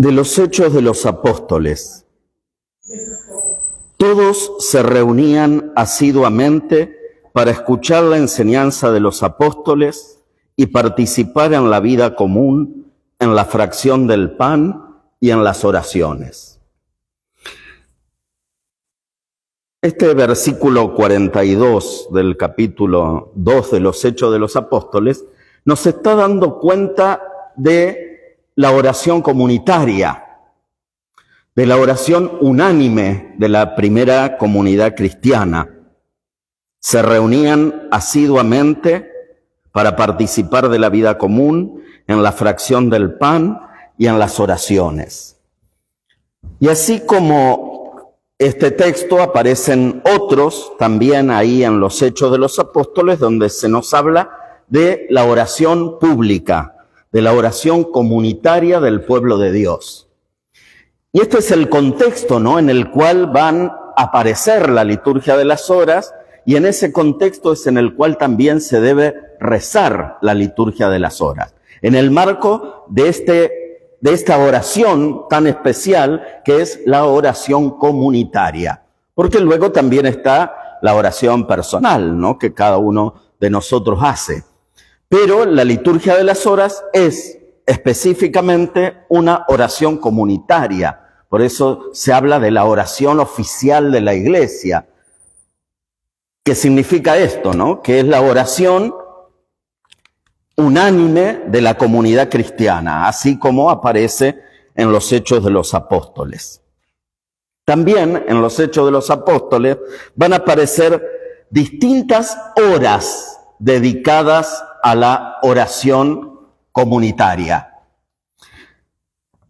De los Hechos de los Apóstoles. Todos se reunían asiduamente para escuchar la enseñanza de los apóstoles y participar en la vida común, en la fracción del pan y en las oraciones. Este versículo 42 del capítulo 2 de los Hechos de los Apóstoles nos está dando cuenta de la oración comunitaria, de la oración unánime de la primera comunidad cristiana. Se reunían asiduamente para participar de la vida común, en la fracción del pan y en las oraciones. Y así como este texto, aparecen otros también ahí en los Hechos de los Apóstoles, donde se nos habla de la oración pública, de la oración comunitaria del pueblo de Dios. Y este es el contexto, ¿no?, en el cual van a aparecer la liturgia de las horas, y en ese contexto es en el cual también se debe rezar la liturgia de las horas. En el marco de esta oración tan especial que es la oración comunitaria. Porque luego también está la oración personal, ¿no?, que cada uno de nosotros hace. Pero la liturgia de las horas es específicamente una oración comunitaria. Por eso se habla de la oración oficial de la Iglesia. ¿Qué significa esto, no? Que es la oración unánime de la comunidad cristiana, así como aparece en los Hechos de los Apóstoles. También en los Hechos de los Apóstoles van a aparecer distintas horas dedicadas a la oración comunitaria.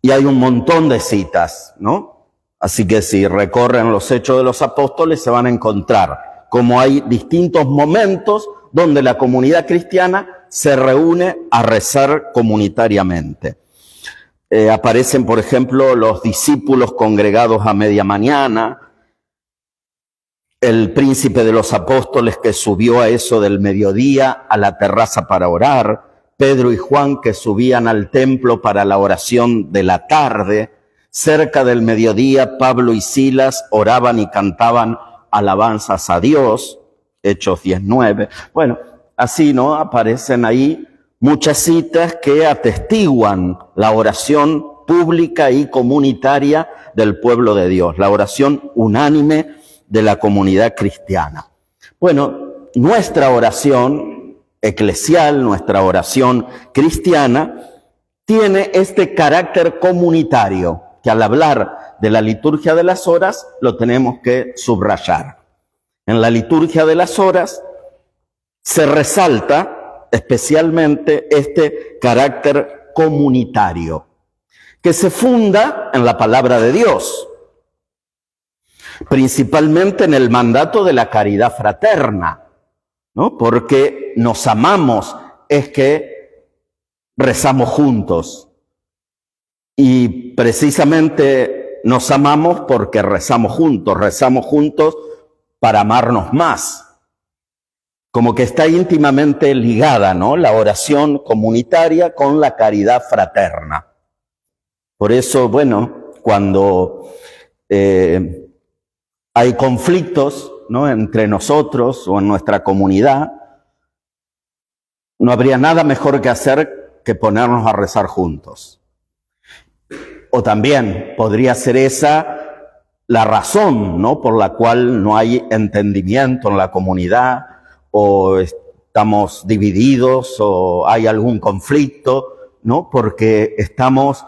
Y hay un montón de citas, ¿no? Así que si recorren los Hechos de los Apóstoles se van a encontrar como hay distintos momentos donde la comunidad cristiana se reúne a rezar comunitariamente. Aparecen, por ejemplo, los discípulos congregados a media mañana, el príncipe de los apóstoles que subió a eso del mediodía a la terraza para orar, Pedro y Juan que subían al templo para la oración de la tarde. Cerca del mediodía, Pablo y Silas oraban y cantaban alabanzas a Dios, Hechos 19. Bueno, así, ¿no?, aparecen ahí muchas citas que atestiguan la oración pública y comunitaria del pueblo de Dios, la oración unánime de la comunidad cristiana. Bueno, nuestra oración eclesial, nuestra oración cristiana, tiene este carácter comunitario, que al hablar de la liturgia de las horas lo tenemos que subrayar. En la liturgia de las horas se resalta especialmente este carácter comunitario, que se funda en la palabra de Dios, principalmente en el mandato de la caridad fraterna, ¿no? Porque nos amamos, es que rezamos juntos. Y precisamente nos amamos porque rezamos juntos para amarnos más. Como que está íntimamente ligada, ¿no?, la oración comunitaria con la caridad fraterna. Por eso, bueno, cuando hay conflictos, ¿no?, entre nosotros o en nuestra comunidad, no habría nada mejor que hacer que ponernos a rezar juntos. O también podría ser esa la razón, ¿no?, por la cual no hay entendimiento en la comunidad, o estamos divididos, o hay algún conflicto, ¿no?, porque estamos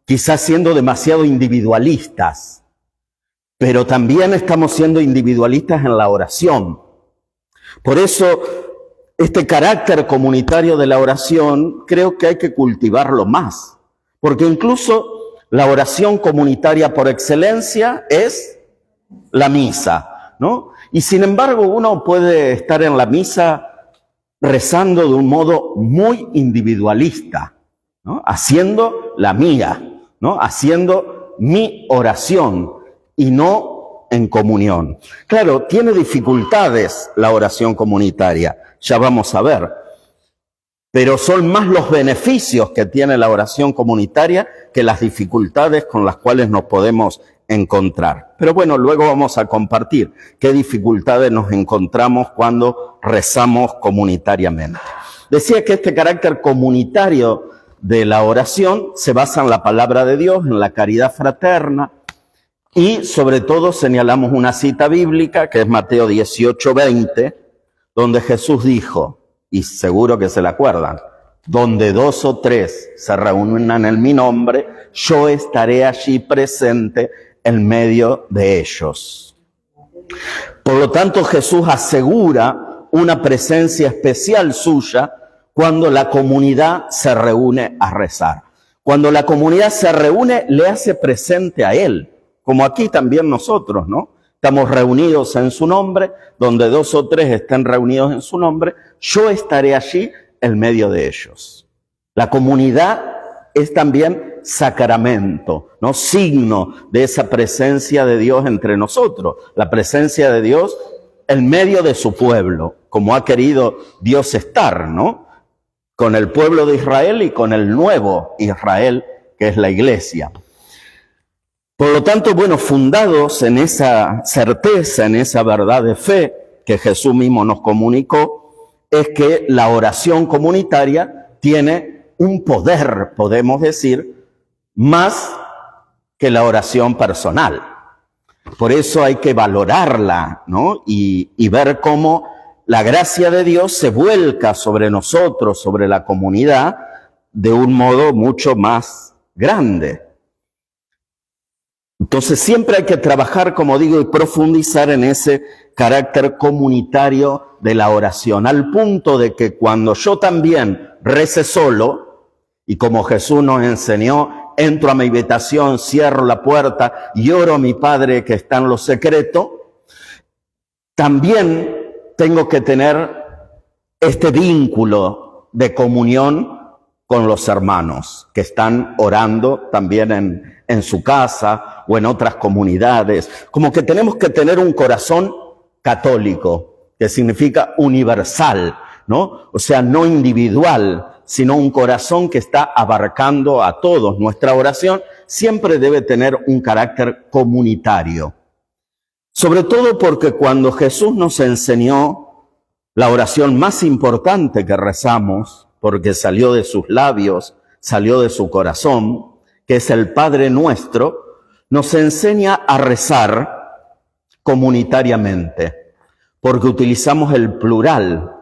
quizás siendo demasiado individualistas. Pero también estamos siendo individualistas en la oración. Por eso, este carácter comunitario de la oración creo que hay que cultivarlo más. Porque incluso la oración comunitaria por excelencia es la misa, ¿no? Y sin embargo, uno puede estar en la misa rezando de un modo muy individualista, ¿no?, haciendo la mía, ¿no?, haciendo mi oración, y no en comunión. Claro, tiene dificultades la oración comunitaria, ya vamos a ver. pero son más los beneficios que tiene la oración comunitaria que las dificultades con las cuales nos podemos encontrar. Pero bueno, luego vamos a compartir qué dificultades nos encontramos cuando rezamos comunitariamente. Decía que este carácter comunitario de la oración se basa en la palabra de Dios, en la caridad fraterna, y sobre todo señalamos una cita bíblica que es Mateo 18:20, donde Jesús dijo, y seguro que se la acuerdan, donde 2 o 3 se reúnan en mi nombre, yo estaré allí presente en medio de ellos. Por lo tanto, Jesús asegura una presencia especial suya cuando la comunidad se reúne a rezar. Cuando la comunidad se reúne, le hace presente a Él, como aquí también nosotros, ¿no? Estamos reunidos en su nombre, donde 2 o 3 estén reunidos en su nombre, yo estaré allí en medio de ellos. La comunidad es también sacramento, ¿no? Signo de esa presencia de Dios entre nosotros, la presencia de Dios en medio de su pueblo, como ha querido Dios estar, ¿no? Con el pueblo de Israel y con el nuevo Israel, que es la iglesia. Por lo tanto, bueno, fundados en esa certeza, en esa verdad de fe que Jesús mismo nos comunicó, es que la oración comunitaria tiene un poder, podemos decir, más que la oración personal. Por eso hay que valorarla, ¿no? Y ver cómo la gracia de Dios se vuelca sobre nosotros, sobre la comunidad, de un modo mucho más grande. Entonces siempre hay que trabajar, como digo, y profundizar en ese carácter comunitario de la oración, al punto de que cuando yo también rece solo, y como Jesús nos enseñó, entro a mi habitación, cierro la puerta y oro a mi Padre que está en lo secreto, también tengo que tener este vínculo de comunión con los hermanos que están orando también en su casa o en otras comunidades. Como que tenemos que tener un corazón católico, que significa universal, ¿no? O sea, no individual, sino un corazón que está abarcando a todos. Nuestra oración siempre debe tener un carácter comunitario. Sobre todo porque cuando Jesús nos enseñó la oración más importante que rezamos, porque salió de sus labios, salió de su corazón, que es el Padre Nuestro, nos enseña a rezar comunitariamente, porque utilizamos el plural.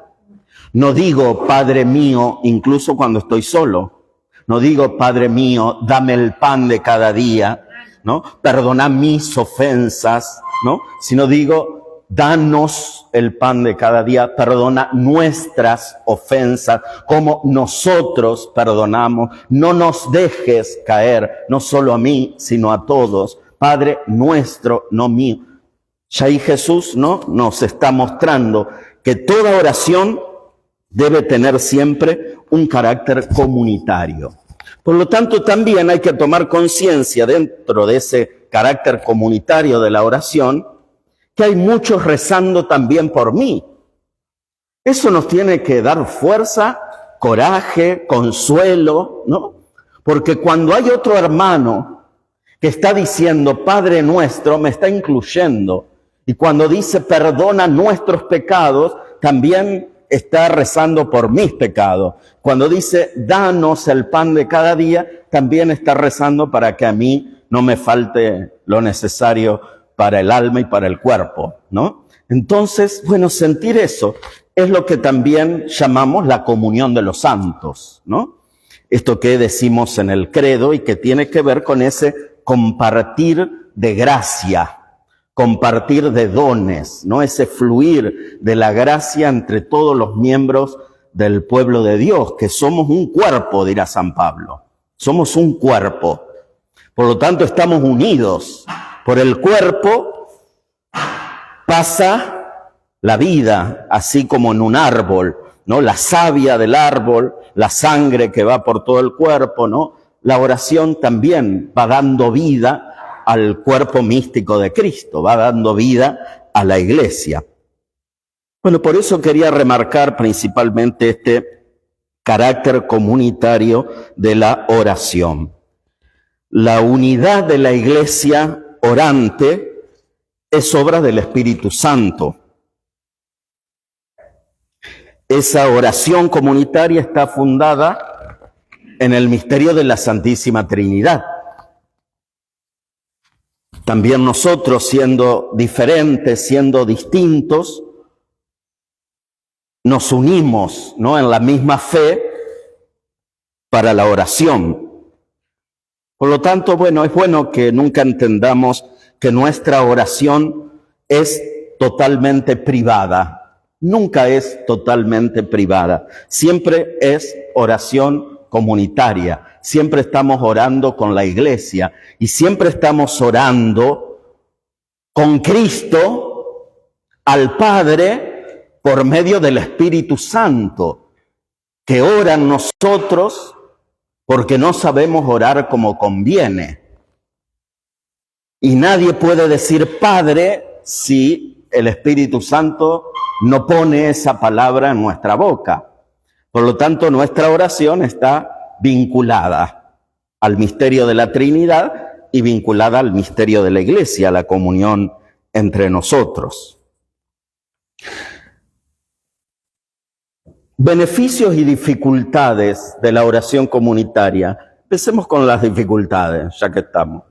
No digo Padre mío, incluso cuando estoy solo. No digo Padre mío, dame el pan de cada día, ¿no? Perdona mis ofensas, ¿no? Sino digo, danos el pan de cada día, perdona nuestras ofensas, como nosotros perdonamos. No nos dejes caer, no solo a mí, sino a todos. Padre nuestro, no mío. Ya ahí Jesús, ¿no?, nos está mostrando que toda oración debe tener siempre un carácter comunitario. Por lo tanto, también hay que tomar conciencia dentro de ese carácter comunitario de la oración, que hay muchos rezando también por mí. Eso nos tiene que dar fuerza, coraje, consuelo, ¿no? Porque cuando hay otro hermano que está diciendo Padre Nuestro, me está incluyendo. Y cuando dice perdona nuestros pecados, también está rezando por mis pecados. Cuando dice danos el pan de cada día, también está rezando para que a mí no me falte lo necesario para el alma y para el cuerpo, ¿no? Entonces, bueno, sentir eso es lo que también llamamos la comunión de los santos, ¿no? Esto que decimos en el credo y que tiene que ver con ese compartir de gracia, compartir de dones, ¿no? Ese fluir de la gracia entre todos los miembros del pueblo de Dios, que somos un cuerpo, dirá San Pablo. Somos un cuerpo. Por lo tanto, estamos unidos. Por el cuerpo pasa la vida, así como en un árbol, ¿no? La savia del árbol, la sangre que va por todo el cuerpo, ¿no? La oración también va dando vida al cuerpo místico de Cristo, va dando vida a la iglesia. Bueno, por eso quería remarcar principalmente este carácter comunitario de la oración. La unidad de la iglesia orante es obra del Espíritu Santo. Esa oración comunitaria está fundada en el misterio de la Santísima Trinidad. También nosotros, siendo diferentes, siendo distintos, nos unimos, ¿no?, en la misma fe para la oración. Por lo tanto, bueno, es bueno que nunca entendamos que nuestra oración es totalmente privada. Nunca es totalmente privada. Siempre es oración comunitaria. Siempre estamos orando con la iglesia y siempre estamos orando con Cristo al Padre por medio del Espíritu Santo, que ora en nosotros porque no sabemos orar como conviene. Y nadie puede decir Padre si el Espíritu Santo no pone esa palabra en nuestra boca. Por lo tanto, nuestra oración está vinculada al misterio de la Trinidad y vinculada al misterio de la Iglesia, a la comunión entre nosotros. Beneficios y dificultades de la oración comunitaria. Empecemos con las dificultades, ya que estamos.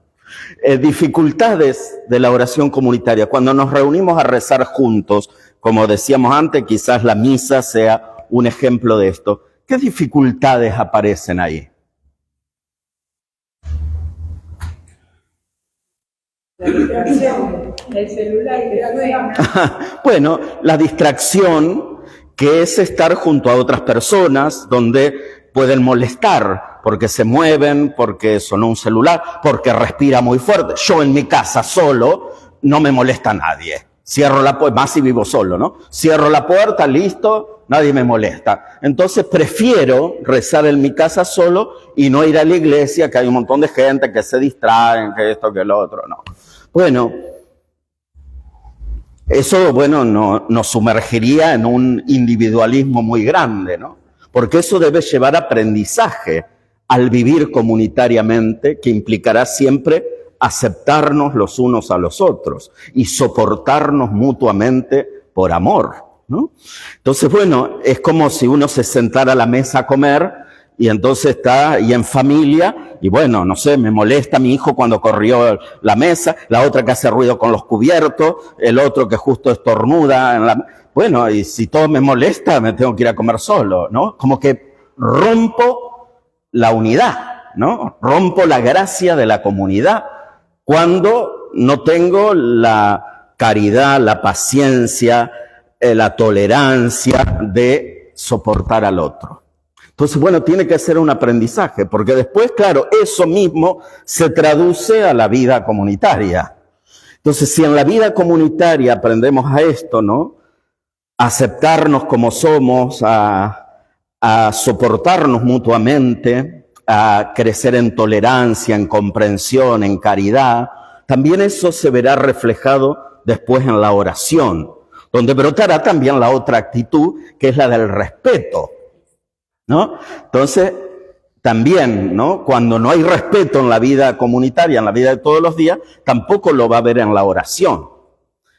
Dificultades de la oración comunitaria. Cuando nos reunimos a rezar juntos, como decíamos antes, quizás la misa sea un ejemplo de esto. ¿Qué dificultades aparecen ahí? La distracción, el celular y la sueña. Bueno, la distracción, que es estar junto a otras personas donde pueden molestar, porque se mueven, porque sonó un celular, porque respira muy fuerte. Yo en mi casa solo no me molesta a nadie. Cierro la puerta, más si vivo solo, ¿no? Cierro la puerta, listo, nadie me molesta. Entonces prefiero rezar en mi casa solo y no ir a la iglesia, que hay un montón de gente que se distraen, que esto, que lo otro, no. Bueno, eso, nos sumergiría en un individualismo muy grande, ¿no? Porque eso debe llevar aprendizaje al vivir comunitariamente, que implicará siempre aceptarnos los unos a los otros y soportarnos mutuamente por amor, ¿no? Entonces, es como si uno se sentara a la mesa a comer y entonces está ahí en familia y no sé, me molesta mi hijo cuando corrió la mesa, la otra que hace ruido con los cubiertos, el otro que justo estornuda en la... y si todo me molesta, me tengo que ir a comer solo, ¿no? Como que rompo la unidad, ¿no? Rompo la gracia de la comunidad cuando no tengo la caridad, la paciencia, la tolerancia de soportar al otro. Entonces, tiene que ser un aprendizaje, porque después, claro, eso mismo se traduce a la vida comunitaria. Entonces, si en la vida comunitaria aprendemos a esto, ¿no? A aceptarnos como somos, a soportarnos mutuamente, a crecer en tolerancia, en comprensión, en caridad, también eso se verá reflejado después en la oración, donde brotará también la otra actitud, que es la del respeto, ¿no? Entonces, también, ¿no? Cuando no hay respeto en la vida comunitaria, en la vida de todos los días, tampoco lo va a haber en la oración.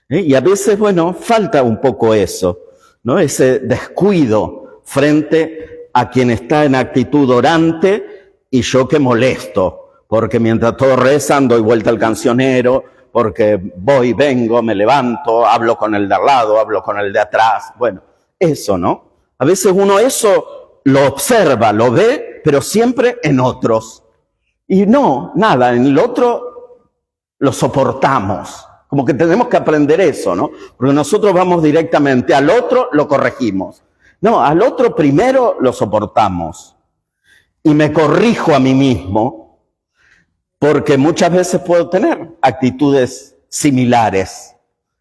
Y a veces, falta un poco eso, ¿no? Ese descuido frente a quien está en actitud orante y yo que molesto, porque mientras todos rezan doy vuelta al cancionero, porque voy, vengo, me levanto, hablo con el de al lado, hablo con el de atrás. Eso, ¿no? A veces uno eso lo observa, lo ve, pero siempre en otros. Y no, nada, en el otro lo soportamos. Como que tenemos que aprender eso, ¿no? Porque nosotros vamos directamente al otro, lo corregimos. No, al otro primero lo soportamos. Y me corrijo a mí mismo, porque muchas veces puedo tener actitudes similares.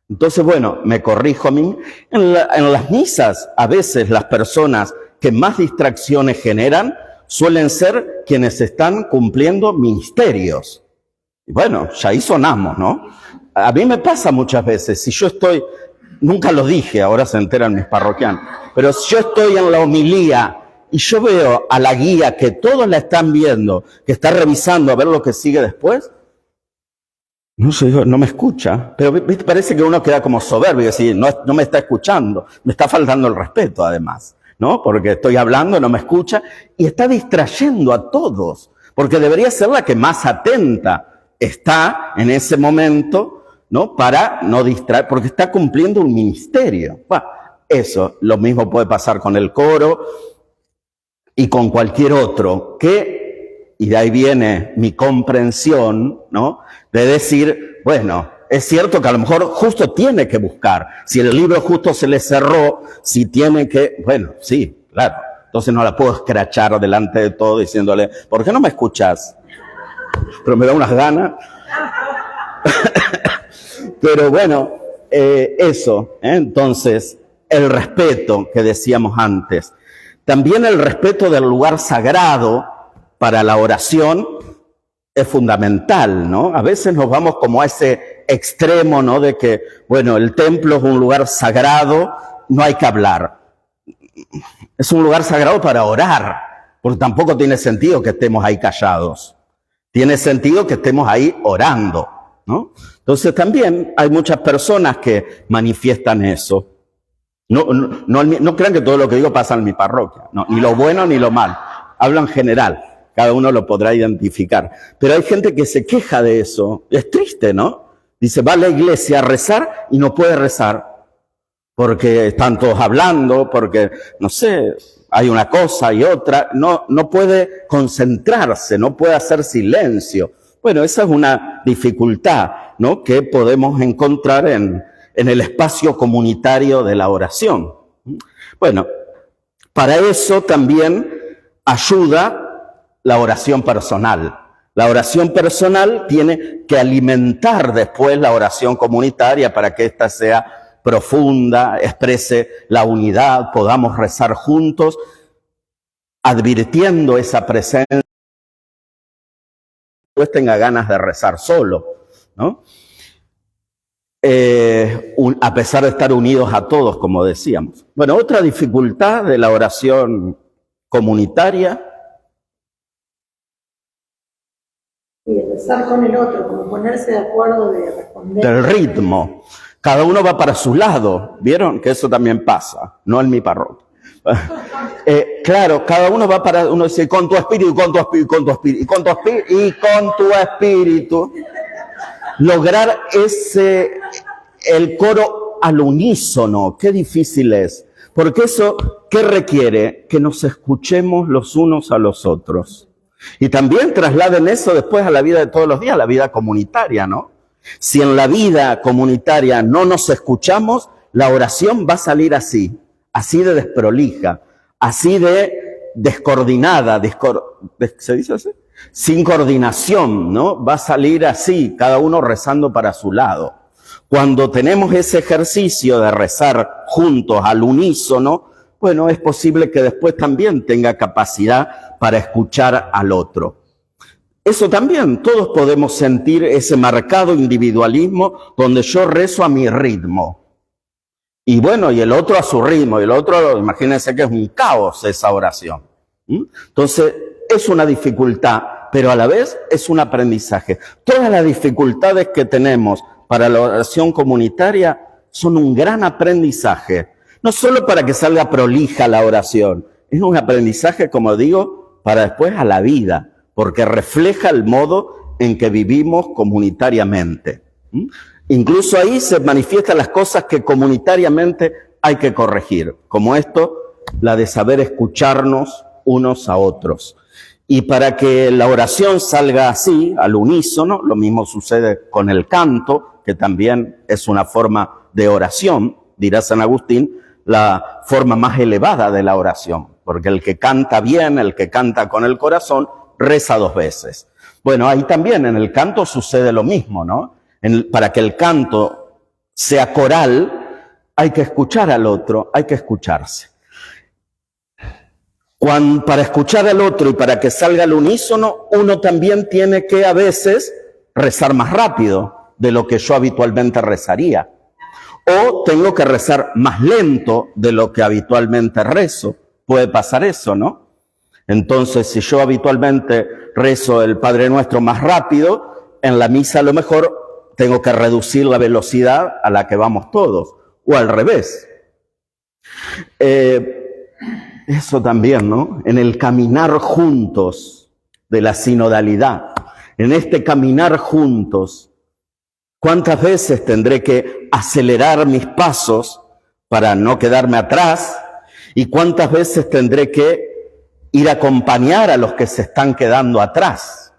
Entonces, me corrijo a mí. En las misas, a veces las personas que más distracciones generan suelen ser quienes están cumpliendo ministerios. Y ya ahí sonamos, ¿no? A mí me pasa muchas veces, si yo estoy, nunca lo dije, ahora se enteran mis parroquianos, pero si yo estoy en la homilía y yo veo a la guía que todos la están viendo, que está revisando a ver lo que sigue después, no sé, no me escucha. Pero parece que uno queda como soberbio y decir, no me está escuchando, me está faltando el respeto además, ¿no? Porque estoy hablando, no me escucha y está distrayendo a todos, porque debería ser la que más atenta está en ese momento, ¿no? Para no distraer, porque está cumpliendo un ministerio. Bueno, eso, lo mismo puede pasar con el coro y con cualquier otro, y de ahí viene mi comprensión, ¿no? De decir, bueno, es cierto que a lo mejor justo tiene que buscar. Si el libro justo se le cerró, si tiene que, bueno, sí, claro. Entonces no la puedo escrachar delante de todo diciéndole, ¿por qué no me escuchas? Pero me da unas ganas. Pero bueno, eso, entonces, el respeto que decíamos antes. También el respeto del lugar sagrado para la oración es fundamental, ¿no? A veces nos vamos como a ese extremo, ¿no? De que, bueno, el templo es un lugar sagrado, no hay que hablar. Es un lugar sagrado para orar, porque tampoco tiene sentido que estemos ahí callados. Tiene sentido que estemos ahí orando, ¿no? Entonces también hay muchas personas que manifiestan eso. No crean que todo lo que digo pasa en mi parroquia, no, ni lo bueno ni lo mal. Hablo en general, cada uno lo podrá identificar. Pero hay gente que se queja de eso. Es triste, ¿no? Dice, va a la iglesia a rezar y no puede rezar porque están todos hablando, porque, no sé, hay una cosa y otra. No puede concentrarse, no puede hacer silencio. Bueno, esa es una dificultad, ¿no? Que podemos encontrar en el espacio comunitario de la oración. Bueno, para eso también ayuda la oración personal. La oración personal tiene que alimentar después la oración comunitaria para que ésta sea profunda, exprese la unidad, podamos rezar juntos, advirtiendo esa presencia, después tenga ganas de rezar solo, ¿no? A pesar de estar unidos a todos, como decíamos. Bueno, otra dificultad de la oración comunitaria. Y rezar con el otro, como ponerse de acuerdo de responder. Del ritmo. Cada uno va para su lado. ¿Vieron? Que eso también pasa, no en mi parroquia. Claro, cada uno va para, uno dice, con tu espíritu, con tu espíritu, con tu espíritu, y con tu espíritu, y con tu espíritu. Lograr el coro al unísono, qué difícil es. Porque eso, ¿qué requiere? Que nos escuchemos los unos a los otros. Y también trasladen eso después a la vida de todos los días, a la vida comunitaria, ¿no? Si en la vida comunitaria no nos escuchamos, la oración va a salir así de desprolija, así de descoordinada, ¿se dice así? Sin coordinación, ¿no? Va a salir así, cada uno rezando para su lado. Cuando tenemos ese ejercicio de rezar juntos al unísono, bueno, es posible que después también tenga capacidad para escuchar al otro. Eso también, todos podemos sentir ese marcado individualismo donde yo rezo a mi ritmo. Y bueno, y el otro a su ritmo, y el otro, imagínense que es un caos esa oración. Entonces, es una dificultad, pero a la vez es un aprendizaje. Todas las dificultades que tenemos para la oración comunitaria son un gran aprendizaje. No solo para que salga prolija la oración, es un aprendizaje, como digo, para después a la vida, porque refleja el modo en que vivimos comunitariamente. Incluso ahí se manifiestan las cosas que comunitariamente hay que corregir, como esto, la de saber escucharnos unos a otros. Y para que la oración salga así, al unísono, lo mismo sucede con el canto, que también es una forma de oración, dirá San Agustín, la forma más elevada de la oración, porque el que canta bien, el que canta con el corazón, reza 2 veces. Bueno, ahí también en el canto sucede lo mismo, ¿no? Para que el canto sea coral, hay que escuchar al otro, hay que escucharse. Para escuchar al otro y para que salga al unísono, uno también tiene que a veces rezar más rápido de lo que yo habitualmente rezaría. O tengo que rezar más lento de lo que habitualmente rezo. Puede pasar eso, ¿no? Entonces, si yo habitualmente rezo el Padre Nuestro más rápido, en la misa a lo mejor tengo que reducir la velocidad a la que vamos todos, o al revés. Eso también, ¿no? En el caminar juntos de la sinodalidad, en este caminar juntos, ¿cuántas veces tendré que acelerar mis pasos para no quedarme atrás? ¿Y cuántas veces tendré que ir a acompañar a los que se están quedando atrás?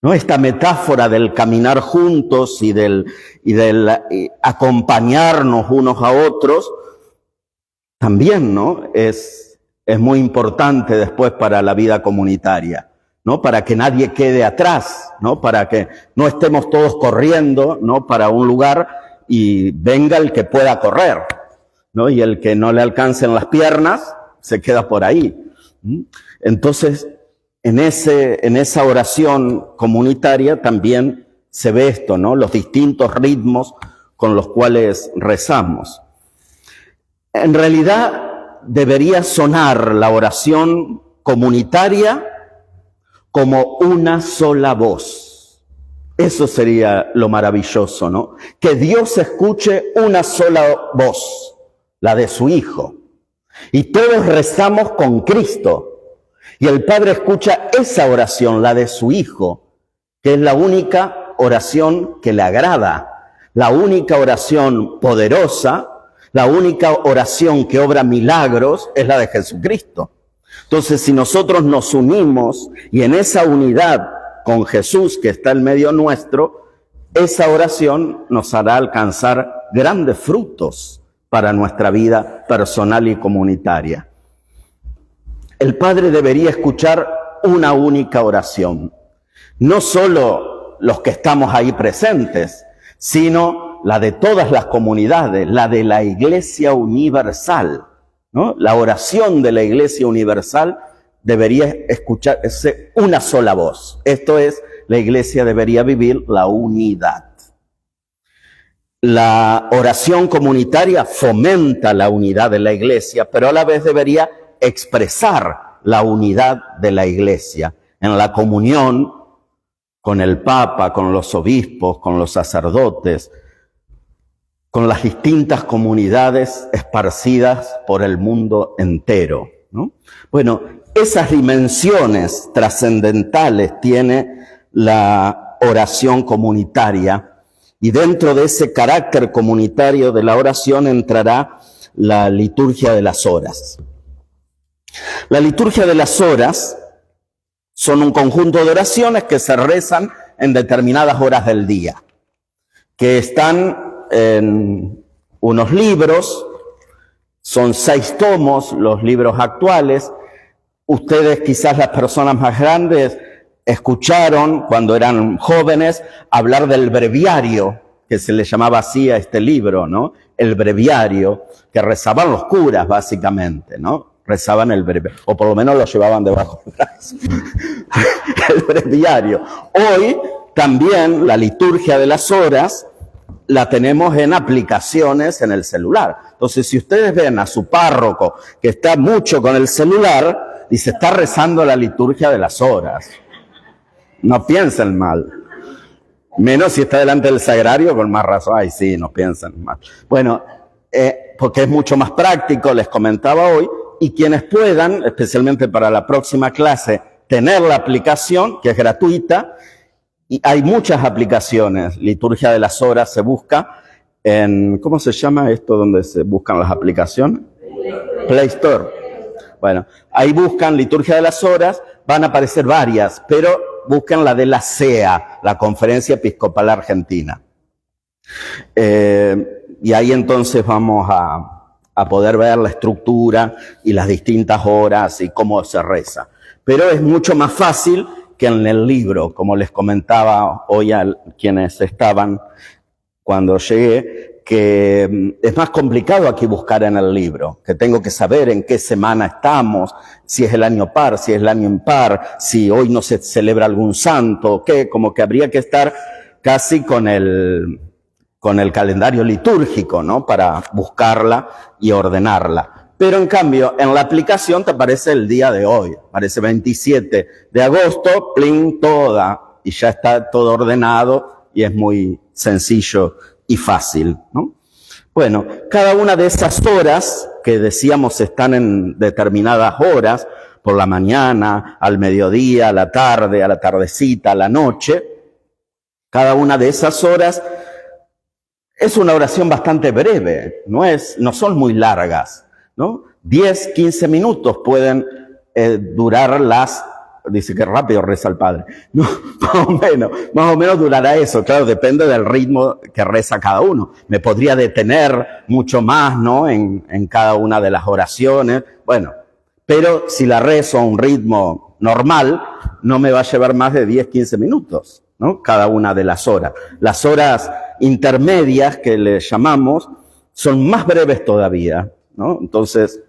¿No? Esta metáfora del caminar juntos y del acompañarnos unos a otros, también, ¿no? Es muy importante después para la vida comunitaria, ¿no? Para que nadie quede atrás, ¿no? Para que no estemos todos corriendo, ¿no? Para un lugar y venga el que pueda correr, ¿no? Y el que no le alcancen las piernas se queda por ahí. Entonces, en esa oración comunitaria también se ve esto, ¿no? Los distintos ritmos con los cuales rezamos. En realidad, debería sonar la oración comunitaria como una sola voz. Eso sería lo maravilloso, ¿no? Que Dios escuche una sola voz, la de su Hijo. Y todos rezamos con Cristo. Y el Padre escucha esa oración, la de su Hijo, que es la única oración que le agrada, la única oración poderosa, la única oración que obra milagros es la de Jesucristo. Entonces, si nosotros nos unimos y en esa unidad con Jesús que está en medio nuestro, esa oración nos hará alcanzar grandes frutos para nuestra vida personal y comunitaria. El Padre debería escuchar una única oración, no solo los que estamos ahí presentes, sino la de todas las comunidades, la de la Iglesia Universal, ¿no? La oración de la Iglesia Universal debería escucharse una sola voz. Esto es, la Iglesia debería vivir la unidad. La oración comunitaria fomenta la unidad de la Iglesia, pero a la vez debería expresar la unidad de la Iglesia en la comunión con el Papa, con los obispos, con los sacerdotes, con las distintas comunidades esparcidas por el mundo entero, ¿no? Bueno, esas dimensiones trascendentales tiene la oración comunitaria, y dentro de ese carácter comunitario de la oración entrará la liturgia de las horas. La liturgia de las horas son un conjunto de oraciones que se rezan en determinadas horas del día, que están en unos libros, son 6 tomos, los libros actuales. Ustedes, quizás las personas más grandes, escucharon cuando eran jóvenes hablar del breviario, que se le llamaba así a este libro, ¿no? El breviario, que rezaban los curas básicamente, ¿no? Rezaban el breviario, o por lo menos lo llevaban debajo del brazo. El breviario. Hoy también la liturgia de las horas la tenemos en aplicaciones en el celular. Entonces, si ustedes ven a su párroco que está mucho con el celular, dice, está rezando la liturgia de las horas. No piensen mal. Menos si está delante del sagrario, con más razón. Ay, sí, no piensen mal. Bueno, porque es mucho más práctico, les comentaba hoy, y quienes puedan, especialmente para la próxima clase, tener la aplicación, que es gratuita, y hay muchas aplicaciones. Liturgia de las horas se busca en, ¿cómo se llama esto donde se buscan las aplicaciones? Play Store. Bueno, ahí buscan Liturgia de las Horas, van a aparecer varias, pero busquen la de la CEA, la Conferencia Episcopal Argentina. Y ahí entonces vamos a poder ver la estructura y las distintas horas y cómo se reza. Pero es mucho más fácil que en el libro, como les comentaba hoy a quienes estaban cuando llegué, que es más complicado aquí buscar en el libro, que tengo que saber en qué semana estamos, si es el año par, si es el año impar, si hoy no se celebra algún santo, qué, como que habría que estar casi con el calendario litúrgico, ¿no? Para buscarla y ordenarla. Pero en cambio, en la aplicación te aparece el día de hoy. Aparece 27 de agosto, plin, toda. Y ya está todo ordenado y es muy sencillo y fácil, ¿no? Bueno, cada una de esas horas que decíamos están en determinadas horas, por la mañana, al mediodía, a la tarde, a la tardecita, a la noche, cada una de esas horas es una oración bastante breve, no son muy largas, ¿no? 10, 15 minutos pueden durar dice que rápido reza el Padre, no, más o menos durará eso, claro, depende del ritmo que reza cada uno. Me podría detener mucho más, ¿no? En cada una de las oraciones, bueno, pero si la rezo a un ritmo normal, no me va a llevar más de 10, 15 minutos, ¿no? Cada una de las horas. Las horas intermedias que le llamamos son más breves todavía, ¿no? Entonces,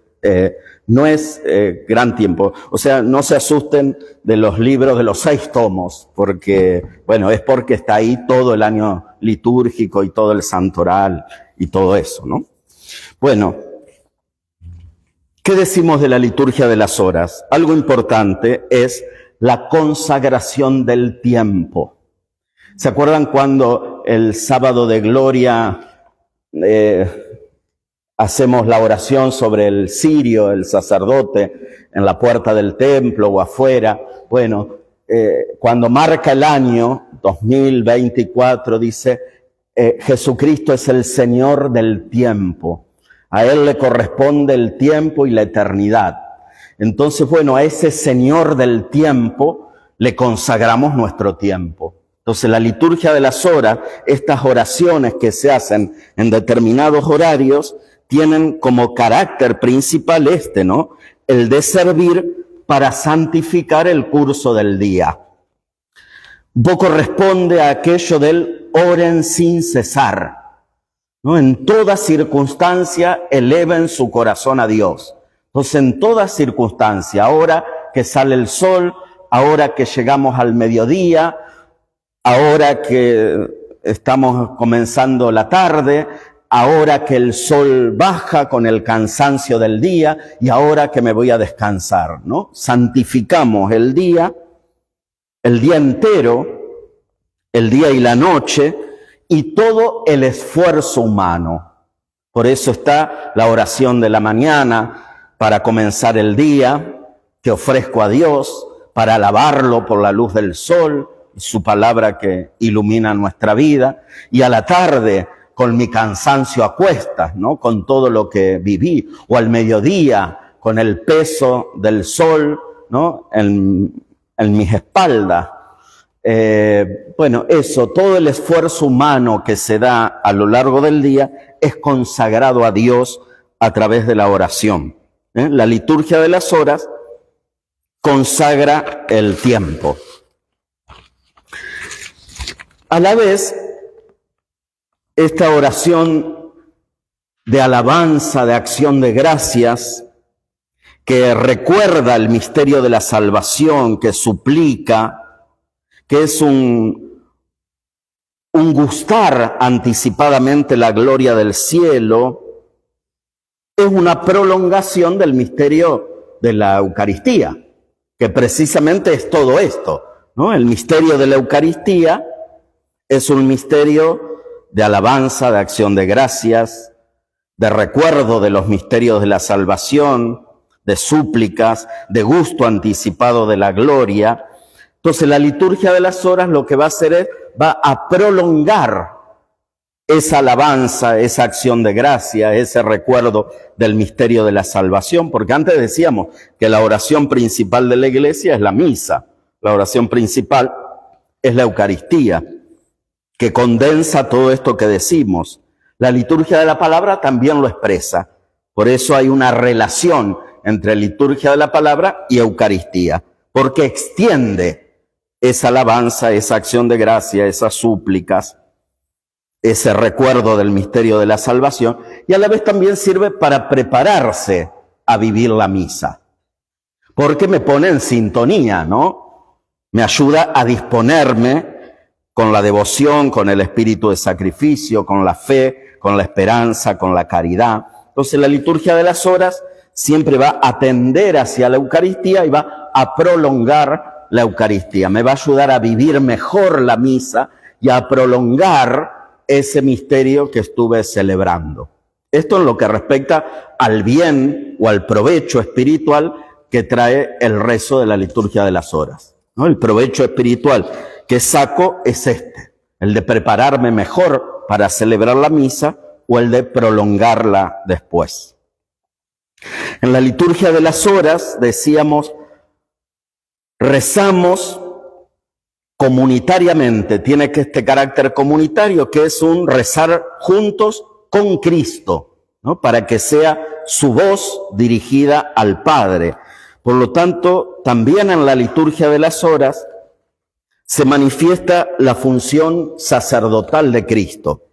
no es gran tiempo. O sea, no se asusten de los libros de los 6 tomos, porque, bueno, es porque está ahí todo el año litúrgico y todo el santoral y todo eso, ¿no? Bueno, ¿qué decimos de la liturgia de las horas? Algo importante es la consagración del tiempo. ¿Se acuerdan cuando el sábado de gloria hacemos la oración sobre el cirio, el sacerdote, en la puerta del templo o afuera? Bueno, cuando marca el año 2024, dice, Jesucristo es el Señor del tiempo. A Él le corresponde el tiempo y la eternidad. Entonces, bueno, a ese Señor del tiempo le consagramos nuestro tiempo. Entonces, la liturgia de las horas, estas oraciones que se hacen en determinados horarios, tienen como carácter principal ¿no? El de servir para santificar el curso del día. Un poco responde a aquello del oren sin cesar, ¿no? En toda circunstancia eleven su corazón a Dios. Entonces, en toda circunstancia, ahora que sale el sol, ahora que llegamos al mediodía, ahora que estamos comenzando la tarde, ahora que el sol baja con el cansancio del día y ahora que me voy a descansar, ¿no? Santificamos el día entero, el día y la noche y todo el esfuerzo humano. Por eso está la oración de la mañana para comenzar el día que ofrezco a Dios, para alabarlo por la luz del sol, su palabra que ilumina nuestra vida, y a la tarde con mi cansancio a cuestas, ¿no? Con todo lo que viví, o al mediodía con el peso del sol, ¿no? En mis espaldas. Bueno, eso, todo el esfuerzo humano que se da a lo largo del día es consagrado a Dios a través de la oración. La liturgia de las horas consagra el tiempo. A la vez, esta oración de alabanza, de acción de gracias, que recuerda el misterio de la salvación, que suplica, que es un gustar anticipadamente la gloria del cielo, es una prolongación del misterio de la Eucaristía, que precisamente es todo esto, ¿no? El misterio de la Eucaristía es un misterio de alabanza, de acción de gracias, de recuerdo de los misterios de la salvación, de súplicas, de gusto anticipado de la gloria. Entonces la liturgia de las horas lo que va a hacer es, va a prolongar esa alabanza, esa acción de gracia, ese recuerdo del misterio de la salvación, porque antes decíamos que la oración principal de la iglesia es la misa, la oración principal es la Eucaristía, que condensa todo esto que decimos. La liturgia de la palabra también lo expresa, por eso hay una relación entre liturgia de la palabra y Eucaristía, porque extiende esa alabanza, esa acción de gracia, esas súplicas, ese recuerdo del misterio de la salvación, y a la vez también sirve para prepararse a vivir la misa, porque me pone en sintonía, ¿no? Me ayuda a disponerme con la devoción, con el espíritu de sacrificio, con la fe, con la esperanza, con la caridad. Entonces la liturgia de las horas siempre va a tender hacia la Eucaristía y va a prolongar la Eucaristía. Me va a ayudar a vivir mejor la misa y a prolongar ese misterio que estuve celebrando. Esto en lo que respecta al bien o al provecho espiritual que trae el rezo de la liturgia de las horas, ¿no? El provecho espiritual que saco es el de prepararme mejor para celebrar la misa o el de prolongarla después. En la liturgia de las horas, decíamos, rezamos comunitariamente, tiene que este carácter comunitario que es un rezar juntos con Cristo, ¿no? Para que sea su voz dirigida al Padre. Por lo tanto, también en la liturgia de las horas se manifiesta la función sacerdotal de Cristo,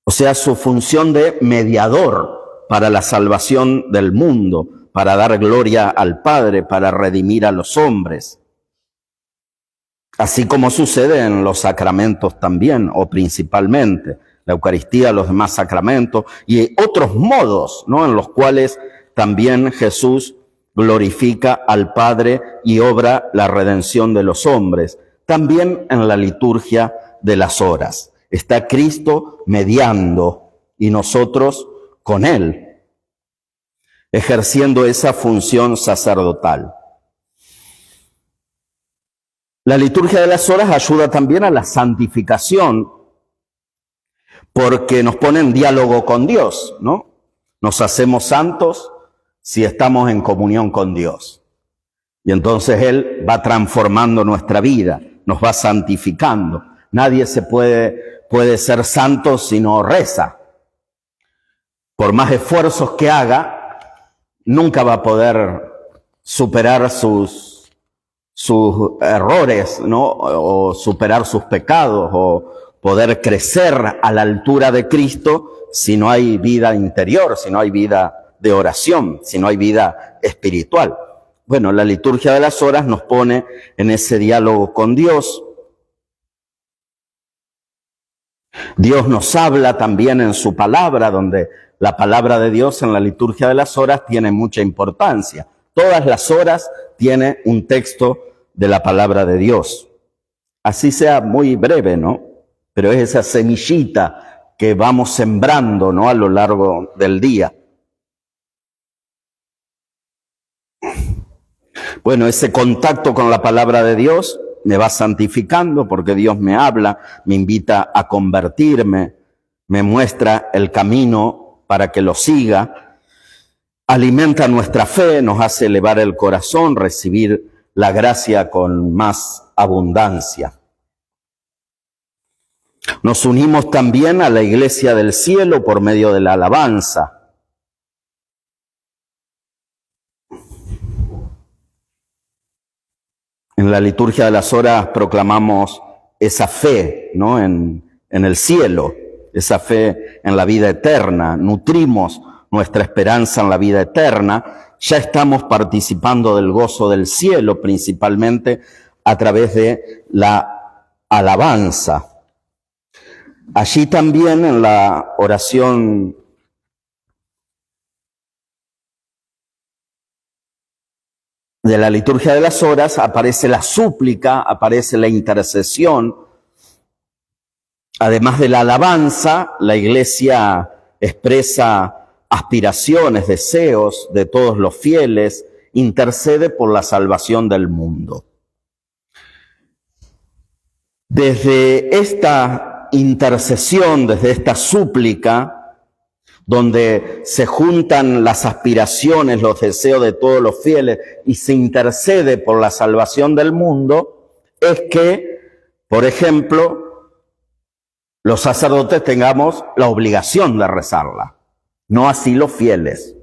o sea, su función de mediador para la salvación del mundo, para dar gloria al Padre, para redimir a los hombres. Así como sucede en los sacramentos también, o principalmente, la Eucaristía, los demás sacramentos, y otros modos, ¿no?, en los cuales también Jesús glorifica al Padre y obra la redención de los hombres. También en la liturgia de las horas está Cristo mediando y nosotros con Él, ejerciendo esa función sacerdotal. La liturgia de las horas ayuda también a la santificación, porque nos pone en diálogo con Dios, ¿no? Nos hacemos santos si estamos en comunión con Dios. Y entonces Él va transformando nuestra vida, nos va santificando. Nadie puede ser santo si no reza. Por más esfuerzos que haga, nunca va a poder superar sus errores, ¿no? O superar sus pecados, o poder crecer a la altura de Cristo si no hay vida interior, si no hay vida de oración, si no hay vida espiritual. Bueno, la liturgia de las horas nos pone en ese diálogo con Dios. Dios nos habla también en su palabra, donde la palabra de Dios en la liturgia de las horas tiene mucha importancia. Todas las horas tiene un texto de la palabra de Dios. Así sea muy breve, ¿no? Pero es esa semillita que vamos sembrando, ¿no?, a lo largo del día. Bueno, ese contacto con la palabra de Dios me va santificando porque Dios me habla, me invita a convertirme, me muestra el camino para que lo siga, alimenta nuestra fe, nos hace elevar el corazón, recibir la gracia con más abundancia. Nos unimos también a la Iglesia del cielo por medio de la alabanza. En la liturgia de las horas proclamamos esa fe, ¿no?, en el cielo, esa fe en la vida eterna. Nutrimos nuestra esperanza en la vida eterna. Ya estamos participando del gozo del cielo, principalmente a través de la alabanza. Allí también en la oración de la liturgia de las horas aparece la súplica, aparece la intercesión. Además de la alabanza, la Iglesia expresa aspiraciones, deseos de todos los fieles, intercede por la salvación del mundo. Desde esta intercesión, desde esta súplica, donde se juntan las aspiraciones, los deseos de todos los fieles y se intercede por la salvación del mundo, es que, por ejemplo, los sacerdotes tengamos la obligación de rezarla, no así los fieles.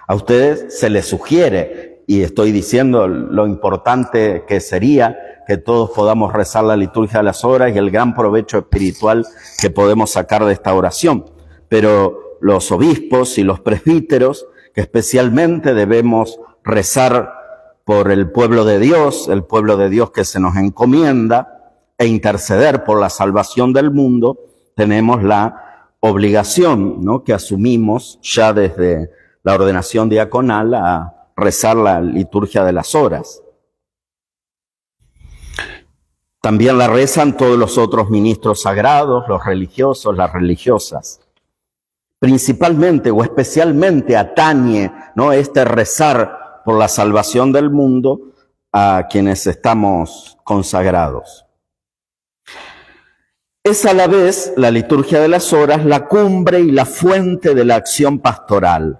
A ustedes se les sugiere, y estoy diciendo lo importante que sería que todos podamos rezar la liturgia de las horas y el gran provecho espiritual que podemos sacar de esta oración. Pero los obispos y los presbíteros, que especialmente debemos rezar por el pueblo de Dios que se nos encomienda, e interceder por la salvación del mundo, tenemos la obligación, ¿no?, que asumimos ya desde la ordenación diaconal a rezar la liturgia de las horas. También la rezan todos los otros ministros sagrados, los religiosos, las religiosas. Principalmente o especialmente atañe, ¿no?, este rezar por la salvación del mundo a quienes estamos consagrados. Es a la vez la liturgia de las horas la cumbre y la fuente de la acción pastoral.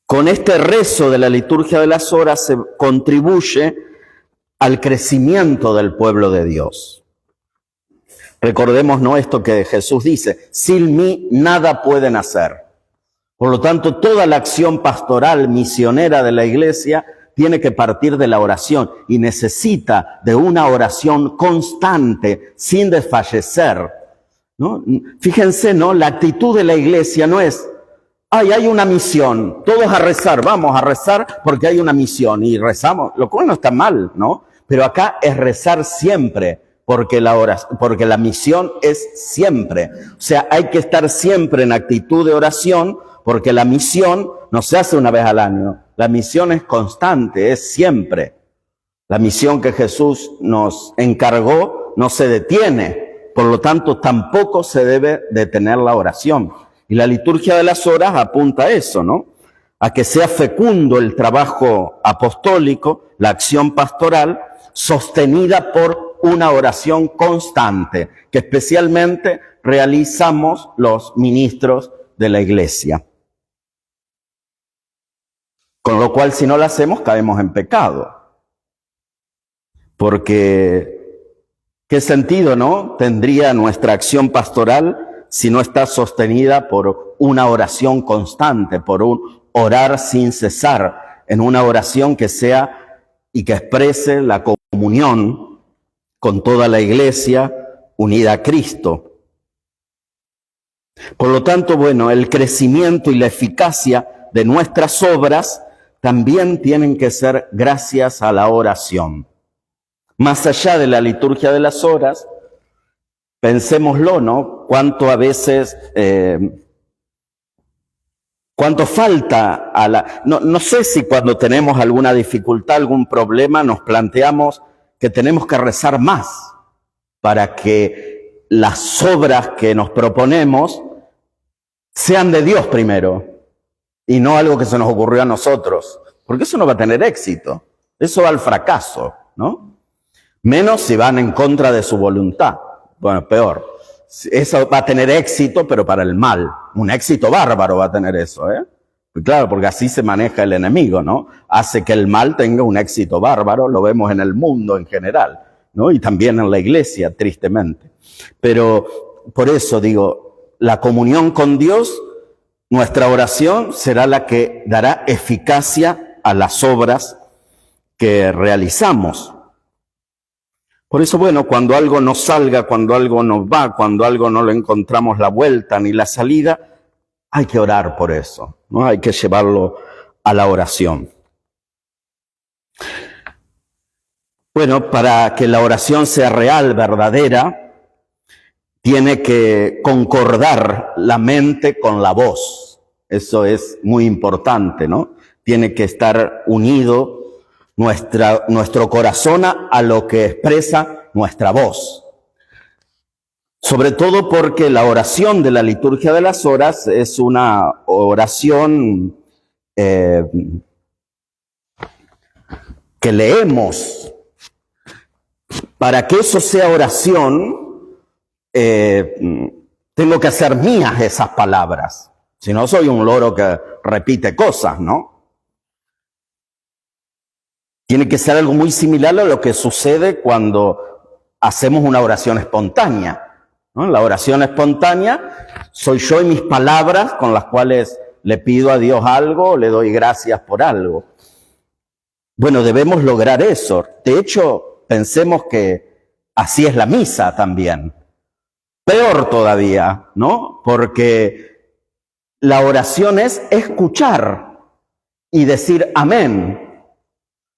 Con este rezo de la liturgia de las horas se contribuye al crecimiento del pueblo de Dios. Recordemos, ¿no?, esto que Jesús dice: sin mí nada pueden hacer. Por lo tanto, toda la acción pastoral misionera de la Iglesia tiene que partir de la oración y necesita de una oración constante, sin desfallecer, ¿no? Fíjense, ¿no?, la actitud de la Iglesia no es: ay, hay una misión, todos a rezar, vamos a rezar porque hay una misión y rezamos, lo cual no está mal, ¿no? Pero acá es rezar siempre, porque la misión es siempre. O sea, hay que estar siempre en actitud de oración, porque la misión no se hace una vez al año, la misión es constante, es siempre. La misión que Jesús nos encargó no se detiene, por lo tanto tampoco se debe detener la oración. Y la liturgia de las horas apunta a eso, ¿no? A que sea fecundo el trabajo apostólico, la acción pastoral, sostenida por una oración constante, que especialmente realizamos los ministros de la Iglesia. Con lo cual, si no la hacemos, caemos en pecado. Porque, ¿qué sentido, no?, tendría nuestra acción pastoral si no está sostenida por una oración constante, por un orar sin cesar, en una oración que sea y que exprese la comunión con toda la Iglesia unida a Cristo? Por lo tanto, bueno, el crecimiento y la eficacia de nuestras obras también tienen que ser gracias a la oración. Más allá de la liturgia de las horas, pensémoslo, ¿no? Cuánto a veces, cuánto falta a la... No sé si cuando tenemos alguna dificultad, algún problema, nos planteamos que tenemos que rezar más para que las obras que nos proponemos sean de Dios primero y no algo que se nos ocurrió a nosotros, porque eso no va a tener éxito, eso va al fracaso, ¿no? Menos si van en contra de su voluntad. Bueno, peor. Eso va a tener éxito, pero para el mal. Un éxito bárbaro va a tener eso, ¿eh? Pues claro, porque así se maneja el enemigo, ¿no? Hace que el mal tenga un éxito bárbaro, lo vemos en el mundo en general, ¿no? Y también en la Iglesia, tristemente. Pero por eso digo, la comunión con Dios, nuestra oración será la que dará eficacia a las obras que realizamos. Por eso, bueno, cuando algo no salga, cuando algo no va, cuando algo no le encontramos la vuelta ni la salida, hay que orar por eso, ¿no? Hay que llevarlo a la oración. Bueno, para que la oración sea real, verdadera, tiene que concordar la mente con la voz. Eso es muy importante, ¿no? Tiene que estar unido nuestro corazón a lo que expresa nuestra voz. Sobre todo porque la oración de la liturgia de las horas es una oración que leemos. Para que eso sea oración, tengo que hacer mías esas palabras. Si no, soy un loro que repite cosas, ¿no? Tiene que ser algo muy similar a lo que sucede cuando hacemos una oración espontánea, ¿no? La oración espontánea soy yo y mis palabras con las cuales le pido a Dios algo, le doy gracias por algo. Bueno, debemos lograr eso. De hecho, pensemos que así es la misa también. Peor todavía, ¿no? Porque la oración es escuchar y decir amén.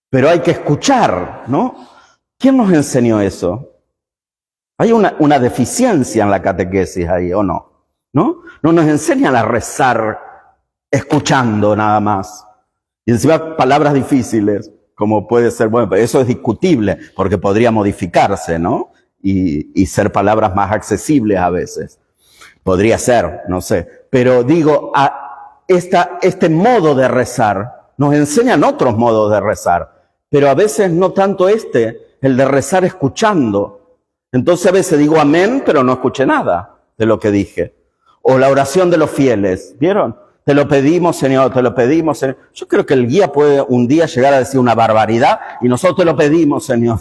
Pero hay que escuchar, ¿no? ¿Quién nos enseñó eso? Hay una deficiencia en la catequesis ahí, ¿o no? ¿no? No nos enseñan a rezar escuchando nada más. Y encima palabras difíciles, como puede ser, bueno, pero eso es discutible, porque podría modificarse, ¿no? Y ser palabras más accesibles a veces. Podría ser, no sé. Pero digo, este modo de rezar, nos enseñan otros modos de rezar, pero a veces no tanto el de rezar escuchando. Entonces a veces digo amén, pero no escuché nada de lo que dije. O la oración de los fieles, ¿vieron? Te lo pedimos, Señor, te lo pedimos, Señor. Yo creo que el guía puede un día llegar a decir una barbaridad y nosotros te lo pedimos, Señor.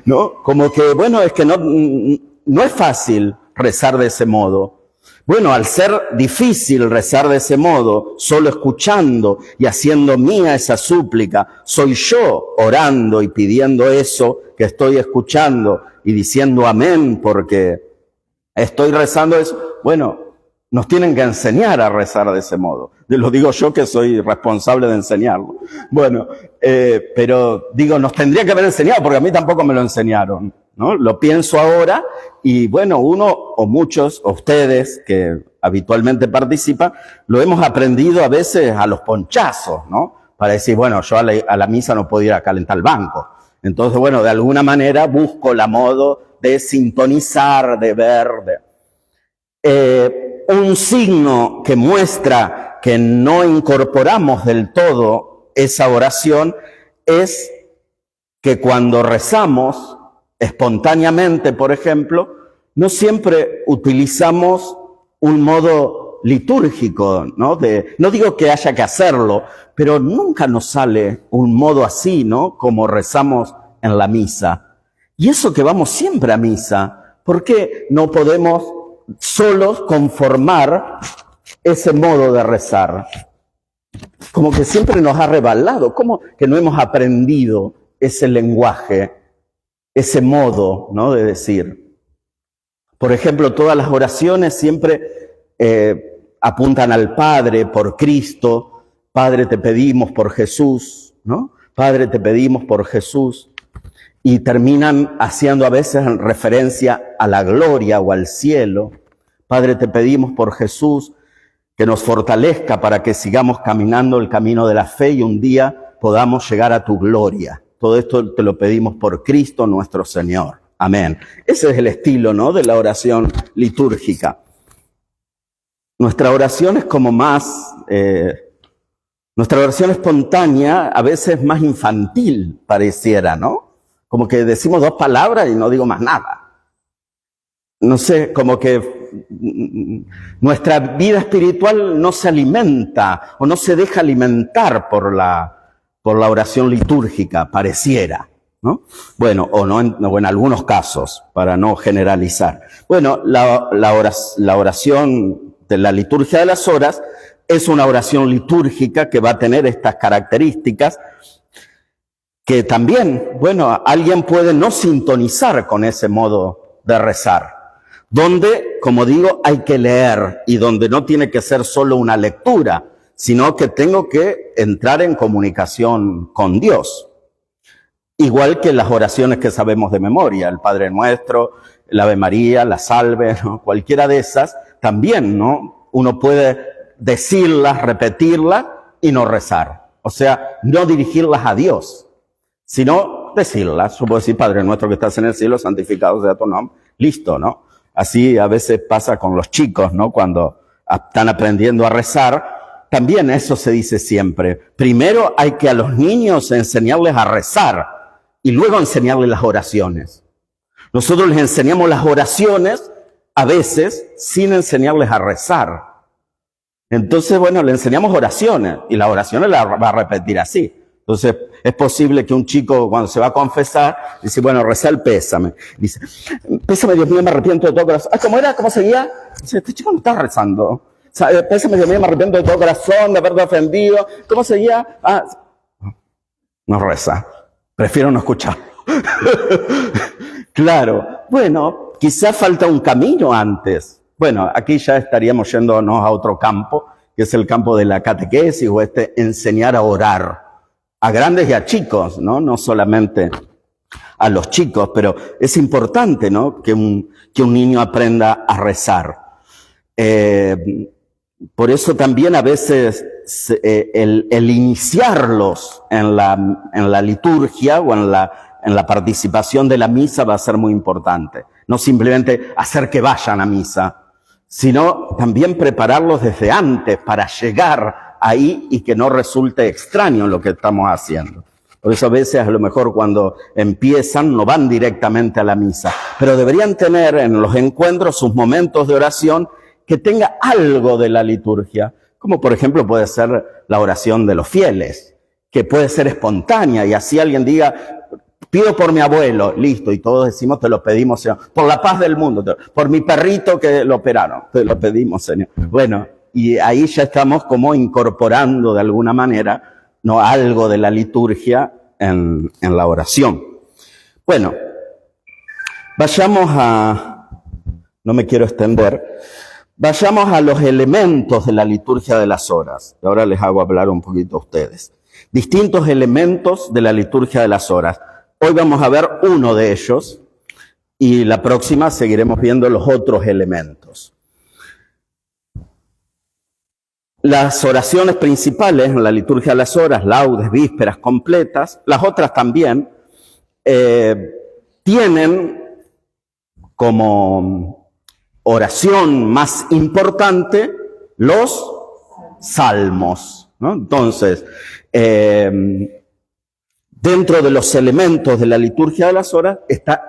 ¿No? Como que, bueno, es que no es fácil rezar de ese modo. Bueno, al ser difícil rezar de ese modo, solo escuchando y haciendo mía esa súplica, soy yo orando y pidiendo eso que estoy escuchando y diciendo amén porque estoy rezando eso. Bueno, nos tienen que enseñar a rezar de ese modo. Lo digo yo que soy responsable de enseñarlo. Bueno, pero digo, nos tendría que haber enseñado porque a mí tampoco me lo enseñaron, ¿no? Lo pienso ahora y bueno, uno o muchos, o ustedes que habitualmente participan, lo hemos aprendido a veces a los ponchazos, ¿no? Para decir, bueno, yo a la misa no puedo ir a calentar el banco. Entonces, bueno, de alguna manera busco la modo de sintonizar, de ver, un signo que muestra que no incorporamos del todo esa oración es que cuando rezamos espontáneamente, por ejemplo, no siempre utilizamos un modo litúrgico, ¿no? No digo que haya que hacerlo, pero nunca nos sale un modo así, ¿no? Como rezamos en la misa. Y eso que vamos siempre a misa, ¿por qué no podemos solos conformar ese modo de rezar? Como que siempre nos ha rebalado, como que no hemos aprendido ese lenguaje, ese modo, ¿no? De decir. Por ejemplo, todas las oraciones siempre apuntan al Padre por Cristo. Padre, te pedimos por Jesús, ¿no? Padre, te pedimos por Jesús. Y terminan haciendo a veces referencia a la gloria o al cielo. Padre, te pedimos por Jesús que nos fortalezca para que sigamos caminando el camino de la fe y un día podamos llegar a tu gloria. Todo esto te lo pedimos por Cristo nuestro Señor. Amén. Ese es el estilo, ¿no? De la oración litúrgica. Nuestra oración es como más, nuestra oración espontánea a veces más infantil pareciera, ¿no? Como que decimos dos palabras y no digo más nada. No sé, como que nuestra vida espiritual no se alimenta o no se deja alimentar por la oración litúrgica, pareciera, ¿no? Bueno, o en algunos casos, para no generalizar. Bueno, la oración de la liturgia de las horas es una oración litúrgica que va a tener estas características que también, bueno, alguien puede no sintonizar con ese modo de rezar, donde, como digo, hay que leer y donde no tiene que ser solo una lectura, sino que tengo que entrar en comunicación con Dios. Igual que las oraciones que sabemos de memoria, el Padre Nuestro, el Ave María, la Salve, ¿no? Cualquiera de esas, también, ¿no? Uno puede decirlas, repetirlas y no rezar. O sea, no dirigirlas a Dios, sino decirlas. Yo puedo decir, Padre Nuestro que estás en el cielo, santificado sea tu nombre. Listo, ¿no? Así a veces pasa con los chicos, ¿no? Cuando están aprendiendo a rezar, también eso se dice siempre. Primero hay que a los niños enseñarles a rezar y luego enseñarles las oraciones. Nosotros les enseñamos las oraciones a veces sin enseñarles a rezar. Entonces, bueno, le enseñamos oraciones y las oraciones las va a repetir así. Entonces, es posible que un chico cuando se va a confesar, dice, bueno, reza el pésame. Dice, pésame Dios mío, me arrepiento de todo corazón. ¿Cómo era? ¿Cómo seguía? Dice, este chico no está rezando. O sea, pésame Dios mío, me arrepiento de todo corazón, de haberte ofendido. ¿Cómo seguía? No reza. Prefiero no escuchar. Claro. Bueno, quizás falta un camino antes. Bueno, aquí ya estaríamos yéndonos a otro campo, que es el campo de la catequesis o enseñar a orar. A grandes y a chicos, ¿no? No solamente a los chicos, pero es importante, ¿no? Que un niño aprenda a rezar. Por eso también a veces el iniciarlos en la liturgia o en la participación de la misa va a ser muy importante. No simplemente hacer que vayan a misa, sino también prepararlos desde antes para llegar ahí y que no resulte extraño lo que estamos haciendo. Por eso a veces a lo mejor cuando empiezan no van directamente a la misa, pero deberían tener en los encuentros sus momentos de oración que tenga algo de la liturgia, como por ejemplo puede ser la oración de los fieles, que puede ser espontánea y así alguien diga, pido por mi abuelo, listo, y todos decimos, te lo pedimos, Señor, por la paz del mundo, por mi perrito que lo operaron, te lo pedimos, Señor. Bueno, y ahí ya estamos como incorporando de alguna manera, ¿no?, algo de la liturgia en la oración. Bueno, vayamos no me quiero extender, vayamos a los elementos de la liturgia de las horas. Y ahora les hago hablar un poquito a ustedes. Distintos elementos de la liturgia de las horas. Hoy vamos a ver uno de ellos y la próxima seguiremos viendo los otros elementos. Las oraciones principales en la liturgia de las horas, laudes, vísperas, completas, las otras también, tienen como oración más importante los salmos, ¿no? Entonces, dentro de los elementos de la liturgia de las horas está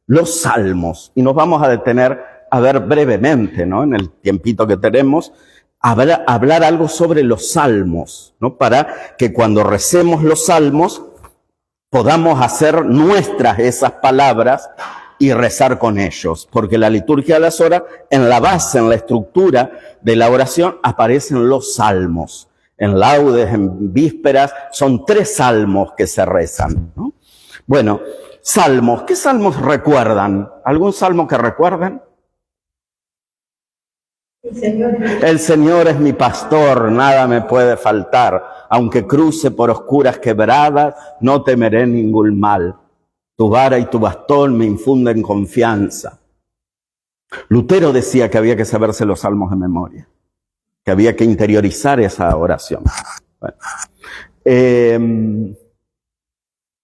los salmos. Y nos vamos a detener a ver brevemente, ¿no?, en el tiempito que tenemos, hablar algo sobre los salmos, ¿no?, para que cuando recemos los salmos podamos hacer nuestras esas palabras y rezar con ellos, porque la liturgia de las horas, en la base, en la estructura de la oración, aparecen los salmos. En laudes, en vísperas, son 3 salmos que se rezan, ¿no? Bueno, salmos, ¿qué salmos recuerdan? ¿Algún salmo que recuerden? El Señor es mi pastor, nada me puede faltar. Aunque cruce por oscuras quebradas, no temeré ningún mal. Tu vara y tu bastón me infunden confianza. Lutero decía que había que saberse los salmos de memoria, que había que interiorizar esa oración. Bueno.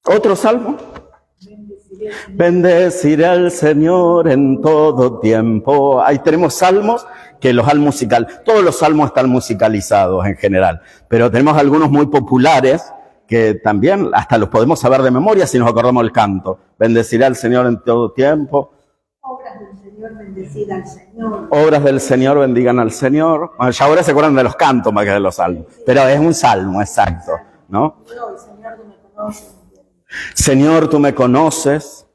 ¿Otro salmo? Bendeciré al Señor en todo tiempo. Ahí tenemos salmos que los han musicalizado. Todos los salmos están musicalizados en general, pero tenemos algunos muy populares que también hasta los podemos saber de memoria si nos acordamos del canto. Bendeciré al Señor en todo tiempo. Obras del Señor, bendecida al Señor. Obras del Señor, bendigan al Señor. Bueno, ya ahora se acuerdan de los cantos más que de los salmos, pero es un salmo, exacto, ¿no? Señor, tú me conoces.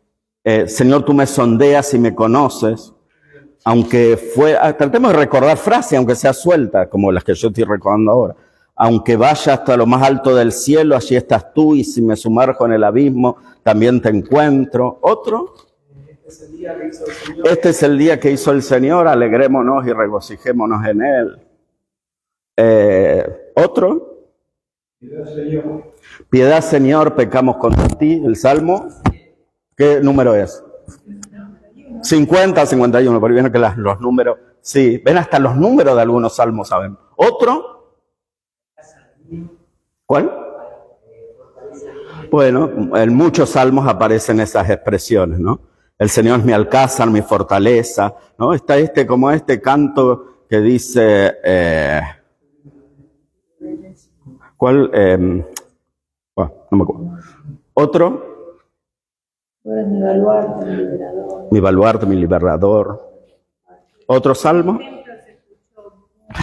Señor, tú me sondeas y me conoces. Aunque tratemos de recordar frases, aunque sea suelta, como las que yo estoy recordando ahora. Aunque vaya hasta lo más alto del cielo, allí estás tú, y si me sumerjo en el abismo, también te encuentro. ¿Otro? Este es el día que hizo el Señor, alegrémonos y regocijémonos en él. ¿Otro? Piedad, Señor, pecamos contra ti. El Salmo, ¿qué número es? 50, 51, por ahí vienen que los números, sí, ven hasta los números de algunos salmos, saben. ¿Otro? ¿Cuál? Bueno, en muchos salmos aparecen esas expresiones, ¿no? El Señor es mi alcázar, mi fortaleza, ¿no? Está como este canto que dice, ¿cuál? Bueno, no me acuerdo. ¿Otro? Mi baluarte, mi liberador. Mi baluarte, mi liberador. ¿Otro salmo?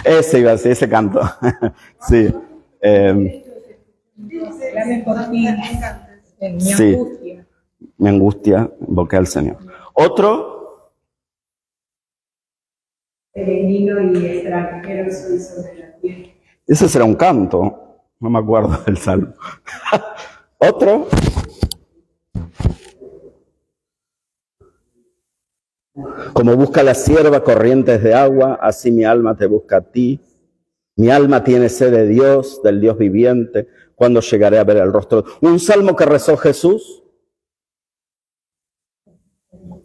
Ese iba a decir, ese canto. Sí. Sí. Mi angustia, invoqué al Señor. ¿Otro? Peregrino y extranjero soy sobre la tierra. Ese será un canto. No me acuerdo del salmo. ¿Otro? Como busca la sierva corrientes de agua, así mi alma te busca a ti. Mi alma tiene sed de Dios, del Dios viviente. ¿Cuándo llegaré a ver el rostro? Un salmo que rezó Jesús.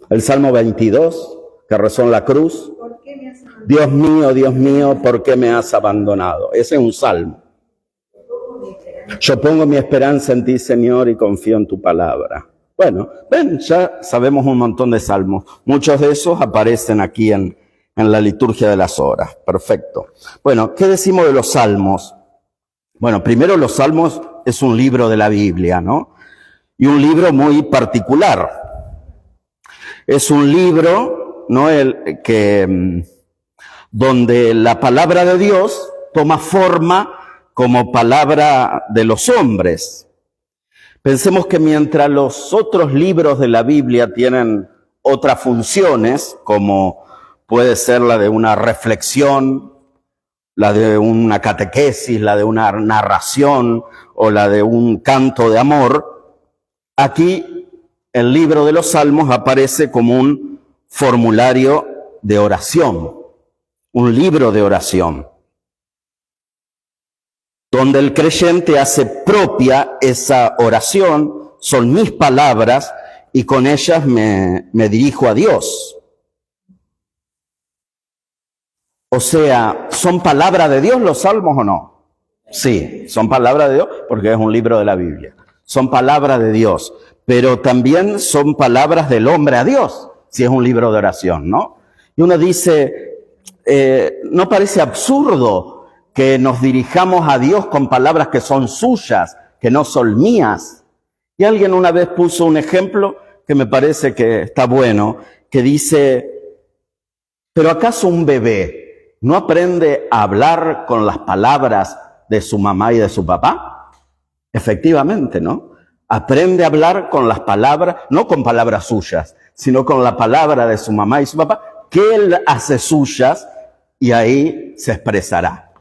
El Salmo 22, que rezó en la cruz. ¿Por qué me has Dios mío, ¿por qué me has abandonado? Ese es un salmo. Yo pongo mi esperanza en ti, Señor, y confío en tu palabra. Bueno, ven, ya sabemos un montón de salmos. Muchos de esos aparecen aquí en la liturgia de las horas. Perfecto. Bueno, ¿qué decimos de los salmos? Bueno, primero los salmos es un libro de la Biblia, ¿no? Y un libro muy particular. Es un libro, ¿no? Donde la palabra de Dios toma forma como palabra de los hombres. Pensemos que mientras los otros libros de la Biblia tienen otras funciones, como puede ser la de una reflexión, la de una catequesis, la de una narración o la de un canto de amor, aquí el libro de los Salmos aparece como un formulario de oración, un libro de oración, donde el creyente hace propia esa oración, son mis palabras, y con ellas me dirijo a Dios. O sea, ¿son palabra de Dios los salmos o no? Sí, son palabra de Dios porque es un libro de la Biblia. Son palabra de Dios, pero también son palabras del hombre a Dios, si es un libro de oración, ¿no? Y uno dice, ¿no parece absurdo que nos dirijamos a Dios con palabras que son suyas, que no son mías? Y alguien una vez puso un ejemplo que me parece que está bueno, que dice, ¿pero acaso un bebé no aprende a hablar con las palabras de su mamá y de su papá? Efectivamente, ¿no? Aprende a hablar con las palabras, no con palabras suyas, sino con la palabra de su mamá y su papá, que él hace suyas y ahí se expresará.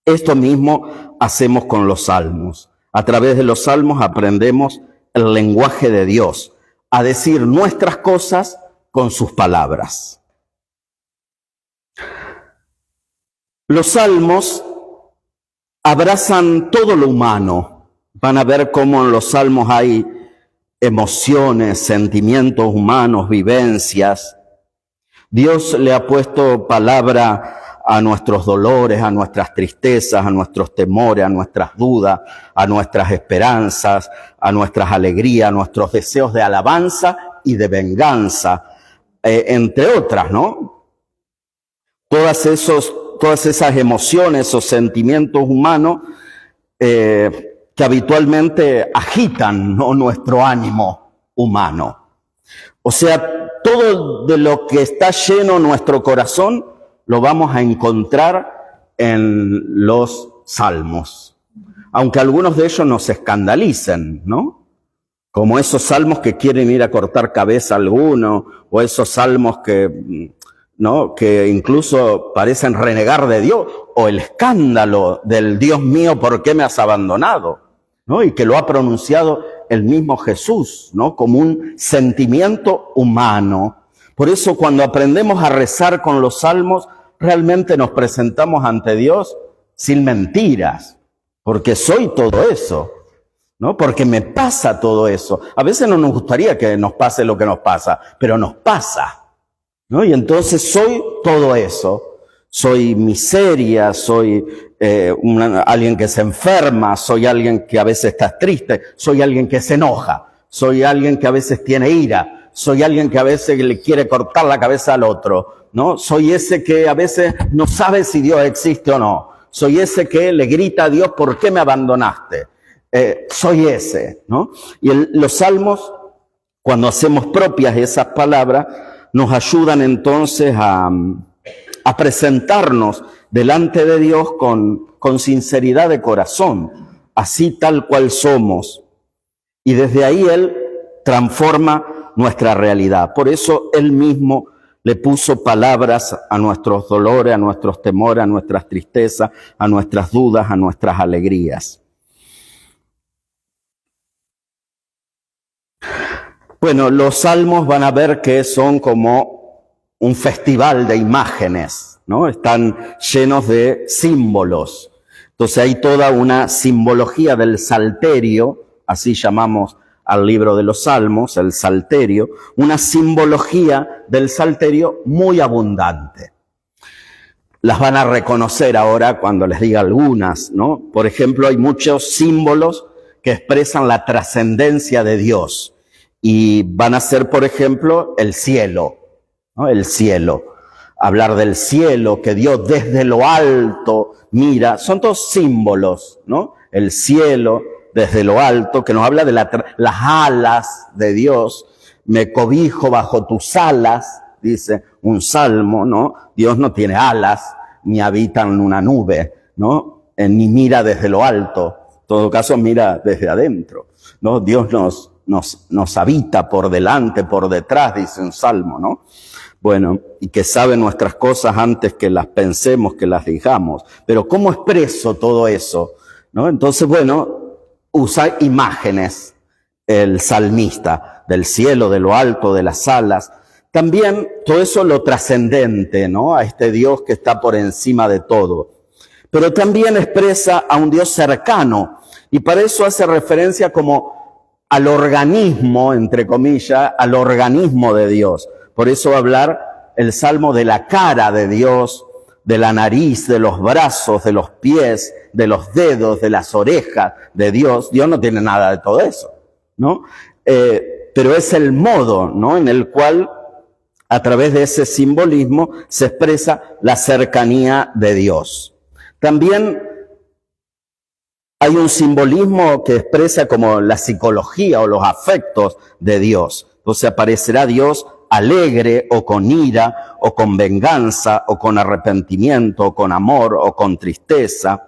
Esto mismo hacemos con los salmos. A través de los salmos aprendemos el lenguaje de Dios, a decir nuestras cosas con sus palabras. Los salmos abrazan todo lo humano. Van a ver cómo en los salmos hay emociones, sentimientos humanos, vivencias. Dios le ha puesto palabra a nuestros dolores, a nuestras tristezas, a nuestros temores, a nuestras dudas, a nuestras esperanzas, a nuestras alegrías, a nuestros deseos de alabanza y de venganza, entre otras, ¿no? Todas esas emociones o sentimientos humanos que habitualmente agitan, ¿no?, nuestro ánimo humano. O sea, todo de lo que está lleno nuestro corazón lo vamos a encontrar en los salmos. Aunque algunos de ellos nos escandalicen, ¿no? Como esos salmos que quieren ir a cortar cabeza a alguno, o esos salmos que, ¿no?, que incluso parecen renegar de Dios, o el escándalo del Dios mío, ¿por qué me has abandonado? ¿No? Y que lo ha pronunciado el mismo Jesús, ¿no?, como un sentimiento humano. Por eso cuando aprendemos a rezar con los salmos, realmente nos presentamos ante Dios sin mentiras, porque soy todo eso, ¿no? Porque me pasa todo eso. A veces no nos gustaría que nos pase lo que nos pasa, pero nos pasa, ¿no? Y entonces soy todo eso. Soy miseria, soy alguien que se enferma, soy alguien que a veces está triste, soy alguien que se enoja, soy alguien que a veces tiene ira, soy alguien que a veces le quiere cortar la cabeza al otro, ¿no? Soy ese que a veces no sabe si Dios existe o no. Soy ese que le grita a Dios, ¿por qué me abandonaste? Soy ese, ¿no? Y los salmos, cuando hacemos propias esas palabras, nos ayudan entonces a presentarnos delante de Dios con sinceridad de corazón, así tal cual somos. Y desde ahí Él transforma nuestra realidad. Por eso Él mismo le puso palabras a nuestros dolores, a nuestros temores, a nuestras tristezas, a nuestras dudas, a nuestras alegrías. Bueno, los salmos van a ver que son como un festival de imágenes, ¿no? Están llenos de símbolos. Entonces hay toda una simbología del salterio, así llamamos al libro de los Salmos, el salterio, una simbología del salterio muy abundante. las van a reconocer ahora cuando les diga algunas, ¿no? Por ejemplo, hay muchos símbolos que expresan la trascendencia de Dios y van a ser, por ejemplo, el cielo, ¿no? El cielo. Hablar del cielo, que Dios desde lo alto mira, son todos símbolos, ¿no? El cielo desde lo alto, que nos habla de las alas de Dios. Me cobijo bajo tus alas, dice un salmo, ¿no? Dios no tiene alas, ni habita en una nube, ¿no? Ni mira desde lo alto. En todo caso, mira desde adentro, ¿no? Dios nos habita por delante, por detrás, dice un salmo, ¿no? Bueno, y que sabe nuestras cosas antes que las pensemos, que las digamos. Pero ¿cómo expreso todo eso? ¿No? Entonces, bueno, usa imágenes el salmista del cielo, de lo alto, de las alas. También todo eso lo trascendente, ¿no? A este Dios que está por encima de todo. Pero también expresa a un Dios cercano. Y para eso hace referencia como al organismo, entre comillas, al organismo de Dios. Por eso va a hablar el Salmo de la cara de Dios, de la nariz, de los brazos, de los pies, de los dedos, de las orejas de Dios. Dios no tiene nada de todo eso, ¿no? Pero es el modo, ¿no? En el cual, a través de ese simbolismo, se expresa la cercanía de Dios. También hay un simbolismo que expresa como la psicología o los afectos de Dios. Entonces aparecerá Dios alegre o con ira o con venganza o con arrepentimiento o con amor o con tristeza.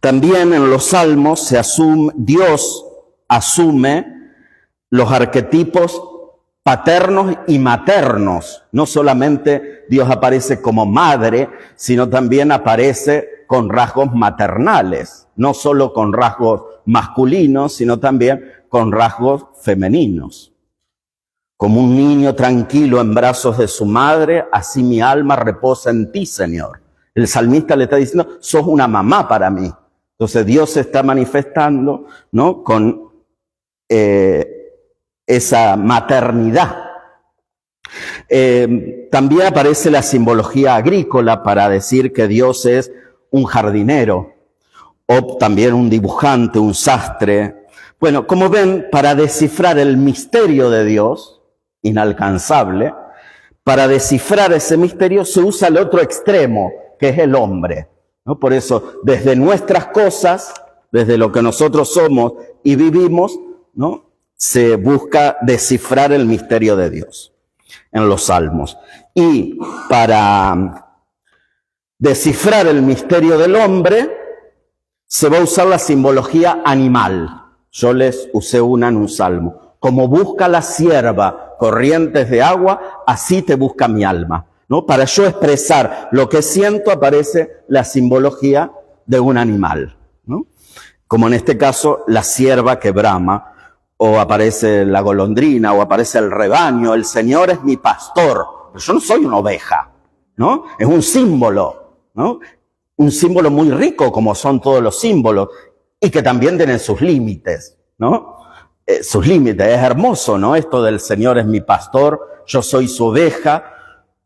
También en los salmos Dios asume los arquetipos paternos y maternos. No solamente Dios aparece como madre, sino también aparece con rasgos maternales, no solo con rasgos masculinos, sino también con rasgos femeninos. Como un niño tranquilo en brazos de su madre, así mi alma reposa en ti, Señor. El salmista le está diciendo, sos una mamá para mí. Entonces Dios se está manifestando, ¿no? Con esa maternidad. También aparece la simbología agrícola para decir que Dios es un jardinero, o también un dibujante, un sastre. Bueno, como ven, para descifrar el misterio de Dios, inalcanzable, para descifrar ese misterio se usa el otro extremo, que es el hombre, ¿no? Por eso, desde nuestras cosas, desde lo que nosotros somos y vivimos, ¿no? Se busca descifrar el misterio de Dios en los salmos. Y para descifrar el misterio del hombre, se va a usar la simbología animal. Yo les usé una en un salmo. Como busca la cierva corrientes de agua, así te busca mi alma, ¿no? Para yo expresar lo que siento aparece la simbología de un animal, ¿no? Como en este caso la cierva que brama, o aparece la golondrina, o aparece el rebaño. El Señor es mi pastor. Pero yo no soy una oveja, ¿no? Es un símbolo, ¿no? Un símbolo muy rico, como son todos los símbolos, y que también tienen sus límites, ¿no? Sus límites. Es hermoso, ¿no? Esto del Señor es mi pastor, yo soy su oveja,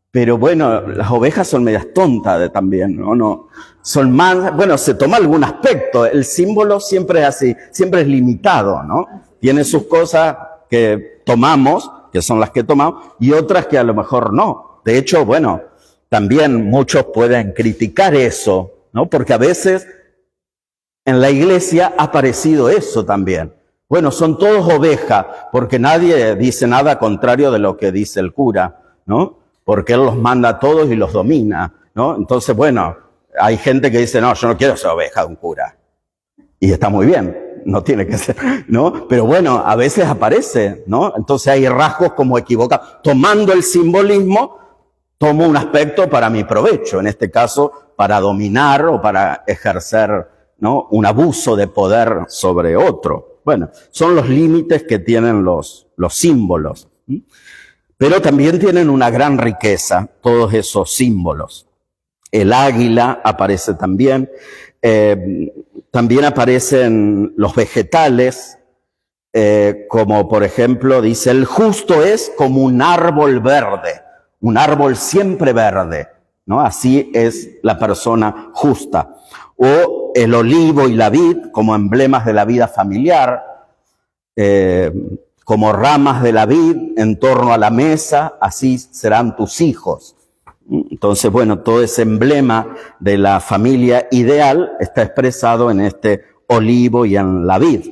pero bueno, las ovejas son medias tontas también, ¿no? No, son más, bueno, se toma algún aspecto, el símbolo siempre es así, siempre es limitado, ¿no? Tiene sus cosas que tomamos, que son las que tomamos, y otras que a lo mejor no. De hecho, bueno, también muchos pueden criticar eso, ¿no? Porque a veces en la iglesia ha aparecido eso también. Bueno, son todos ovejas, porque nadie dice nada contrario de lo que dice el cura, ¿no? Porque él los manda a todos y los domina, ¿no? Entonces, bueno, hay gente que dice, no, yo no quiero ser oveja de un cura. Y está muy bien, no tiene que ser, ¿no? Pero bueno, a veces aparece, ¿no? Entonces hay rasgos como equivocados. Tomando el simbolismo, tomo un aspecto para mi provecho, en este caso, para dominar o para ejercer, ¿no? Un abuso de poder sobre otro. Bueno, son los límites que tienen los símbolos. Pero también tienen una gran riqueza, todos esos símbolos. El águila aparece también. También aparecen los vegetales, como por ejemplo dice, el justo es como un árbol verde, un árbol siempre verde, ¿no? Así es la persona justa. O el olivo y la vid como emblemas de la vida familiar, como ramas de la vid en torno a la mesa, así serán tus hijos. Entonces, bueno, todo ese emblema de la familia ideal está expresado en este olivo y en la vid.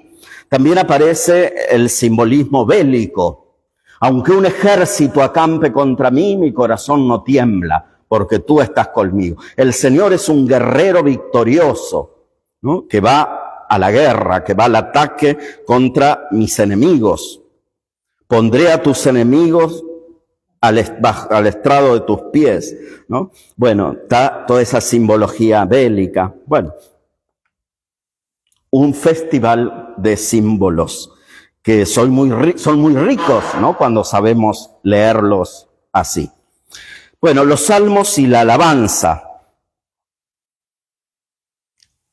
También aparece el simbolismo bélico. Aunque un ejército acampe contra mí, mi corazón no tiembla, porque tú estás conmigo. El Señor es un guerrero victorioso, ¿no? Que va a la guerra, que va al ataque contra mis enemigos. Pondré a tus enemigos al estrado de tus pies, ¿no? Bueno, está toda esa simbología bélica. Bueno, un festival de símbolos que son muy ricos, ¿no? Cuando sabemos leerlos así. Bueno, los salmos y la alabanza.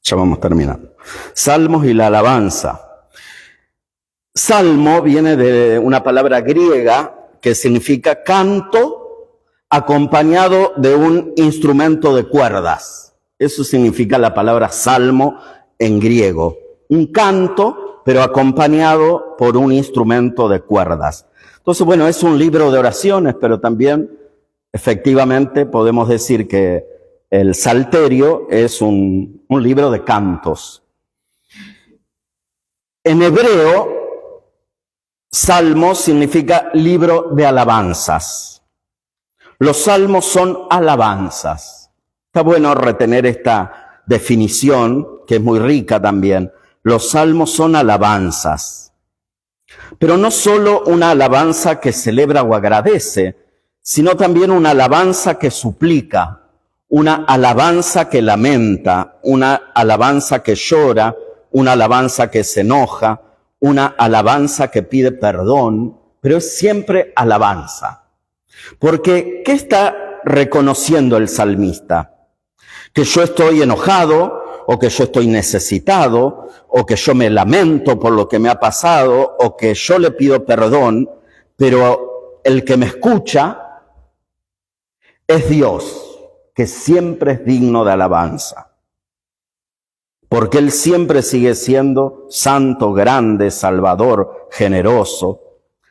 Ya vamos terminando. Salmos y la alabanza. Salmo viene de una palabra griega que significa canto acompañado de un instrumento de cuerdas. Eso significa la palabra salmo en griego. Un canto, pero acompañado por un instrumento de cuerdas. Entonces, bueno, es un libro de oraciones, pero también efectivamente podemos decir que el Salterio es un libro de cantos. En hebreo, salmo significa libro de alabanzas. Los salmos son alabanzas. Está bueno retener esta definición, que es muy rica también. Los salmos son alabanzas. Pero no solo una alabanza que celebra o agradece, sino también una alabanza que suplica, una alabanza que lamenta, una alabanza que llora, una alabanza que se enoja, una alabanza que pide perdón, pero es siempre alabanza. Porque, ¿qué está reconociendo el salmista? Que yo estoy enojado, o que yo estoy necesitado, o que yo me lamento por lo que me ha pasado, o que yo le pido perdón, pero el que me escucha es Dios, que siempre es digno de alabanza. Porque Él siempre sigue siendo santo, grande, salvador, generoso.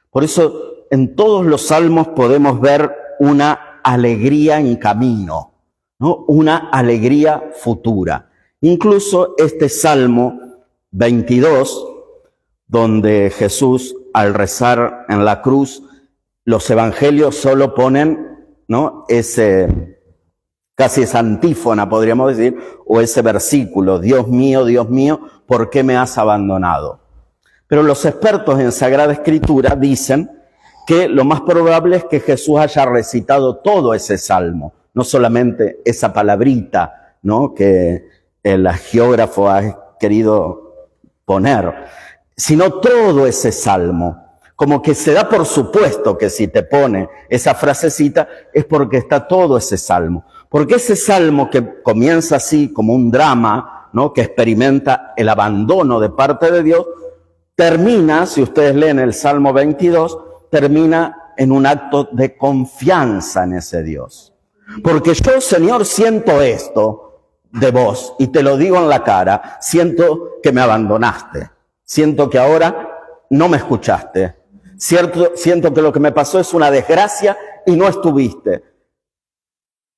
Por eso en todos los salmos podemos ver una alegría en camino, ¿no? Una alegría futura. Incluso este Salmo 22, donde Jesús al rezar en la cruz, los evangelios solo ponen, ¿no? Casi esa antífona, podríamos decir, o ese versículo, Dios mío, ¿por qué me has abandonado? Pero los expertos en Sagrada Escritura dicen que lo más probable es que Jesús haya recitado todo ese salmo, no solamente esa palabrita, ¿no? Que el geógrafo ha querido poner, sino todo ese salmo. Como que se da por supuesto que si te pone esa frasecita es porque está todo ese salmo. Porque ese salmo que comienza así como un drama, ¿no? Que experimenta el abandono de parte de Dios, termina, si ustedes leen el Salmo 22, termina en un acto de confianza en ese Dios. Porque yo, Señor, siento esto de vos y te lo digo en la cara, siento que me abandonaste, siento que ahora no me escuchaste, siento que lo que me pasó es una desgracia y no estuviste.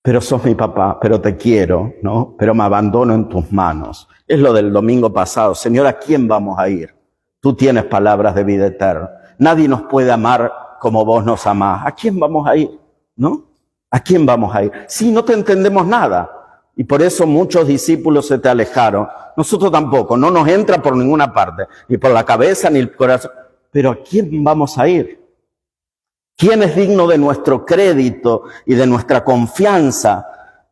Pero sos mi papá, pero te quiero, ¿no? Pero me abandono en tus manos. Es lo del domingo pasado. Señor, ¿a quién vamos a ir? Tú tienes palabras de vida eterna. Nadie nos puede amar como vos nos amás. ¿A quién vamos a ir? ¿No? ¿A quién vamos a ir? Sí, no te entendemos nada. Y por eso muchos discípulos se te alejaron. Nosotros tampoco. No nos entra por ninguna parte. Ni por la cabeza, ni el corazón. Pero ¿a quién vamos a ir? ¿Quién es digno de nuestro crédito y de nuestra confianza,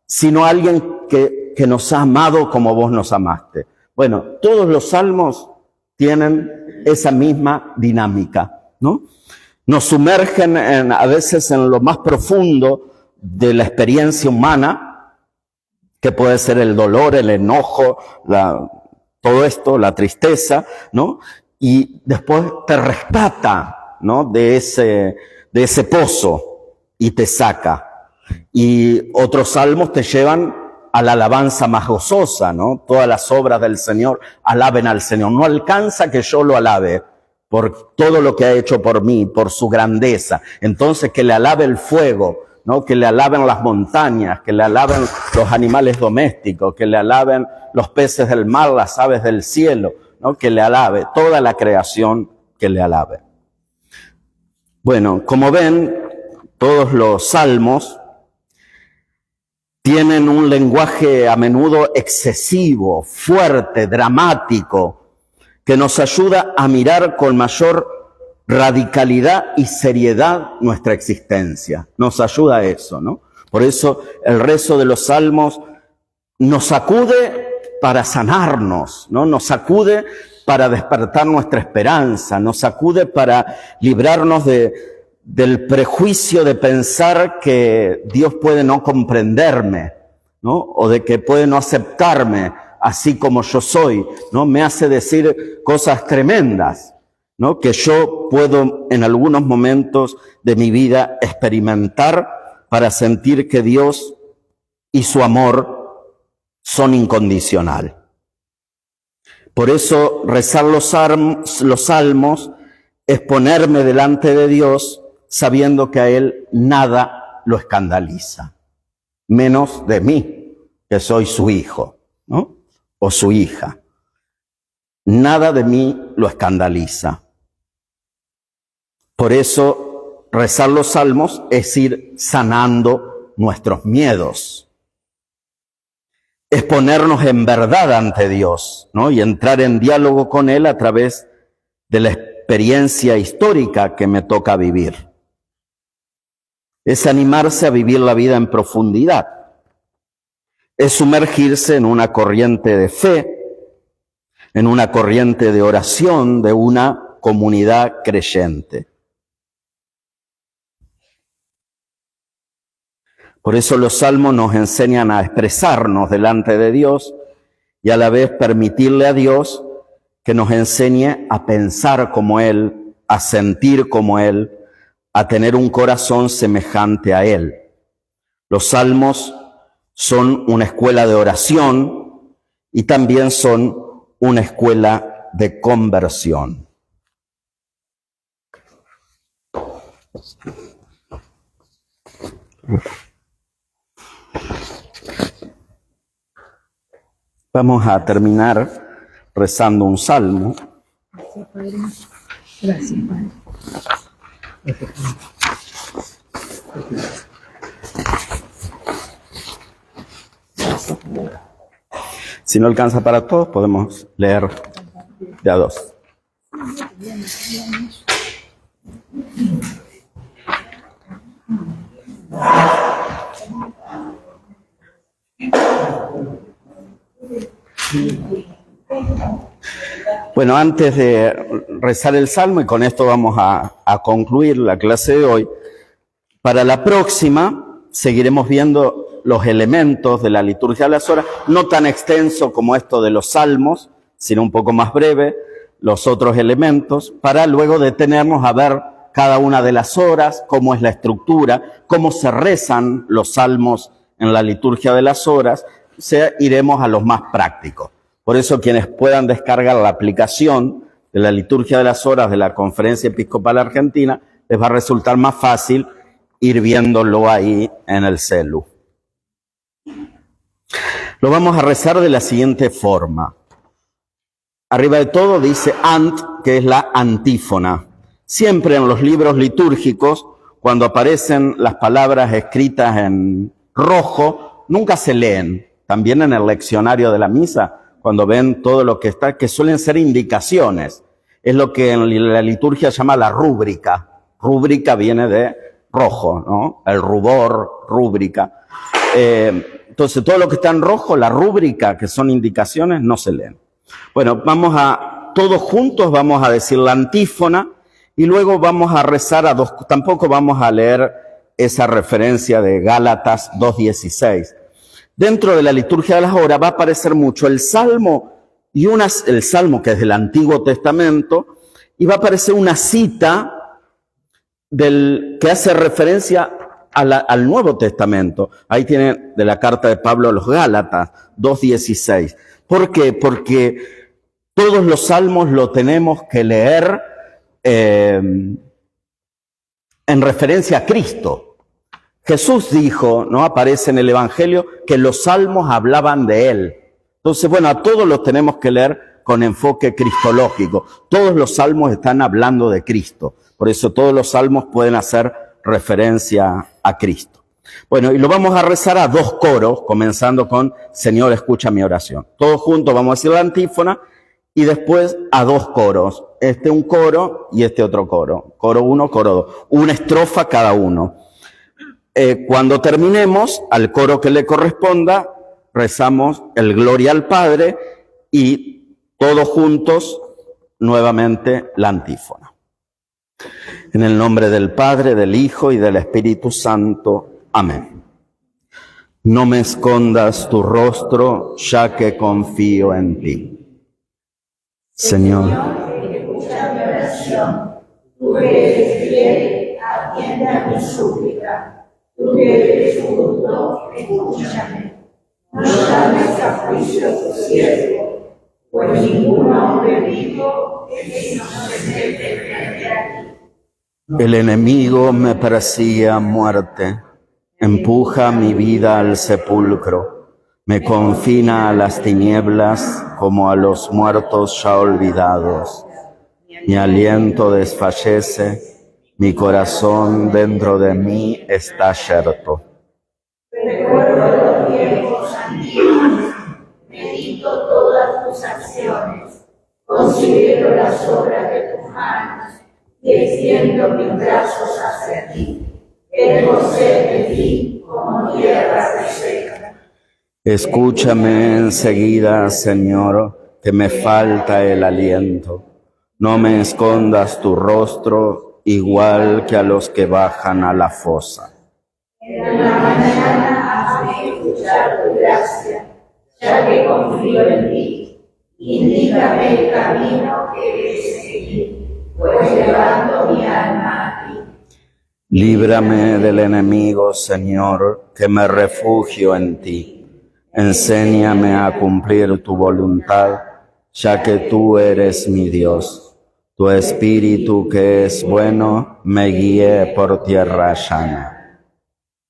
sino alguien que nos ha amado como vos nos amaste? Bueno, todos los salmos tienen esa misma dinámica, ¿no? Nos sumergen a veces en lo más profundo de la experiencia humana, que puede ser el dolor, el enojo, todo esto, la tristeza, ¿no? Y después te rescata, ¿no? de ese pozo y te saca. Y otros salmos te llevan a la alabanza más gozosa, ¿no? Todas las obras del Señor alaben al Señor. No alcanza que yo lo alabe por todo lo que ha hecho por mí, por su grandeza. Entonces que le alabe el fuego, ¿no? Que le alaben las montañas, que le alaben los animales domésticos, que le alaben los peces del mar, las aves del cielo, ¿no? Que le alabe toda la creación, que le alabe. Bueno, como ven, todos los salmos tienen un lenguaje a menudo excesivo, fuerte, dramático, que nos ayuda a mirar con mayor radicalidad y seriedad nuestra existencia. Nos ayuda a eso, ¿no? Por eso el rezo de los salmos nos sacude para sanarnos, ¿no? Nos sacude para despertar nuestra esperanza, nos sacude para librarnos del prejuicio de pensar que Dios puede no comprenderme, ¿no? O de que puede no aceptarme así como yo soy, ¿no? Me hace decir cosas tremendas, ¿no? Que yo puedo en algunos momentos de mi vida experimentar para sentir que Dios y su amor son incondicional. Por eso rezar los salmos es ponerme delante de Dios sabiendo que a Él nada lo escandaliza, menos de mí, que soy su hijo, ¿no? O su hija. Nada de mí lo escandaliza. Por eso rezar los salmos es ir sanando nuestros miedos. Es ponernos en verdad ante Dios, ¿no? Y entrar en diálogo con Él a través de la experiencia histórica que me toca vivir. Es animarse a vivir la vida en profundidad. Es sumergirse en una corriente de fe, en una corriente de oración de una comunidad creyente. Por eso los salmos nos enseñan a expresarnos delante de Dios y a la vez permitirle a Dios que nos enseñe a pensar como Él, a sentir como Él, a tener un corazón semejante a Él. Los salmos son una escuela de oración y también son una escuela de conversión. Vamos a terminar rezando un salmo. Gracias, Padre. Gracias, Padre. Si no alcanza para todos, podemos leer de a dos. Bueno, antes de rezar el salmo, y con esto vamos a concluir la clase de hoy, para la próxima seguiremos viendo los elementos de la liturgia de las horas, no tan extenso como esto de los salmos, sino un poco más breve, los otros elementos, para luego detenernos a ver cada una de las horas, cómo es la estructura, cómo se rezan los salmos en la liturgia de las horas, iremos a los más prácticos. Por eso quienes puedan descargar la aplicación de la liturgia de las horas de la Conferencia Episcopal Argentina, les va a resultar más fácil ir viéndolo ahí en el celu. Lo vamos a rezar de la siguiente forma. Arriba de todo dice ant, que es la antífona. Siempre en los libros litúrgicos, cuando aparecen las palabras escritas en rojo, nunca se leen. También en el leccionario de la misa, cuando ven todo lo que está, que suelen ser indicaciones. Es lo que en la liturgia se llama la rúbrica. Rúbrica viene de rojo, ¿no? El rubor, rúbrica. Entonces, todo lo que está en rojo, la rúbrica, que son indicaciones, no se leen. Bueno, todos juntos vamos a decir la antífona y luego vamos a rezar a dos. Tampoco vamos a leer esa referencia de Gálatas 2:16. Dentro de la liturgia de las horas va a aparecer mucho el salmo el salmo que es del Antiguo Testamento, y va a aparecer una cita que hace referencia al Nuevo Testamento. Ahí tienen de la carta de Pablo a los Gálatas, 2:16. ¿Por qué? Porque todos los salmos lo tenemos que leer en referencia a Cristo. Jesús dijo, ¿no? Aparece en el Evangelio, que los salmos hablaban de Él. Entonces, bueno, a todos los tenemos que leer con enfoque cristológico. Todos los salmos están hablando de Cristo. Por eso todos los salmos pueden hacer referencia a Cristo. Bueno, y lo vamos a rezar a 2 coros, comenzando con Señor, escucha mi oración. Todos juntos vamos a decir la antífona y después a 2 coros. Este un coro y este otro coro. Coro 1, coro 2. Una estrofa cada uno. Cuando terminemos, al coro que le corresponda, rezamos el Gloria al Padre y todos juntos nuevamente la antífona. En el nombre del Padre, del Hijo y del Espíritu Santo. Amén. No me escondas tu rostro, ya que confío en ti. Señor, escucha mi oración. Tú que eres fiel, atiende a mi súplica. Tú que eres justo, escúchame. No llames a juicio a tu siervo, pues ningún hombre vivo es inocente frente a ti. el enemigo me persigue a muerte, empuja mi vida al sepulcro, me confina a las tinieblas como a los muertos ya olvidados. Mi aliento desfallece, mi corazón dentro de mí está yerto. Recuerdo los tiempos antiguos, medito todas tus acciones, considero las obras de tus manos y extiendo mis brazos hacia ti. Tengo sed de ti como tierra reseca. Escúchame enseguida, Señor, que me falta el aliento. No me escondas tu rostro, igual que a los que bajan a la fosa. En la mañana hazme escuchar tu gracia, ya que confío en ti. Indícame el camino que he de seguir, pues levanto mi alma a ti. Líbrame del enemigo, Señor, que me refugio en ti. Enséñame a cumplir tu voluntad, ya que tú eres mi Dios. Tu Espíritu, que es bueno, me guíe por tierra llana.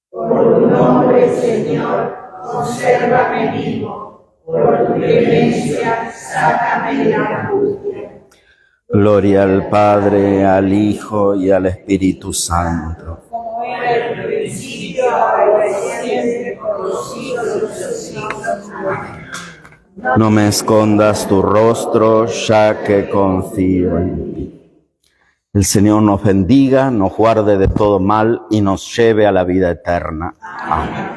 Por tu nombre, Señor, consérvame vivo. Por tu clemencia, sácame de la angustia. Gloria al Padre, al Hijo y al Espíritu Santo. Como era en el principio, ahora y siempre, por los siglos de los siglos. Amén. No me escondas tu rostro, ya que confío en ti. El Señor nos bendiga, nos guarde de todo mal y nos lleve a la vida eterna. Amén.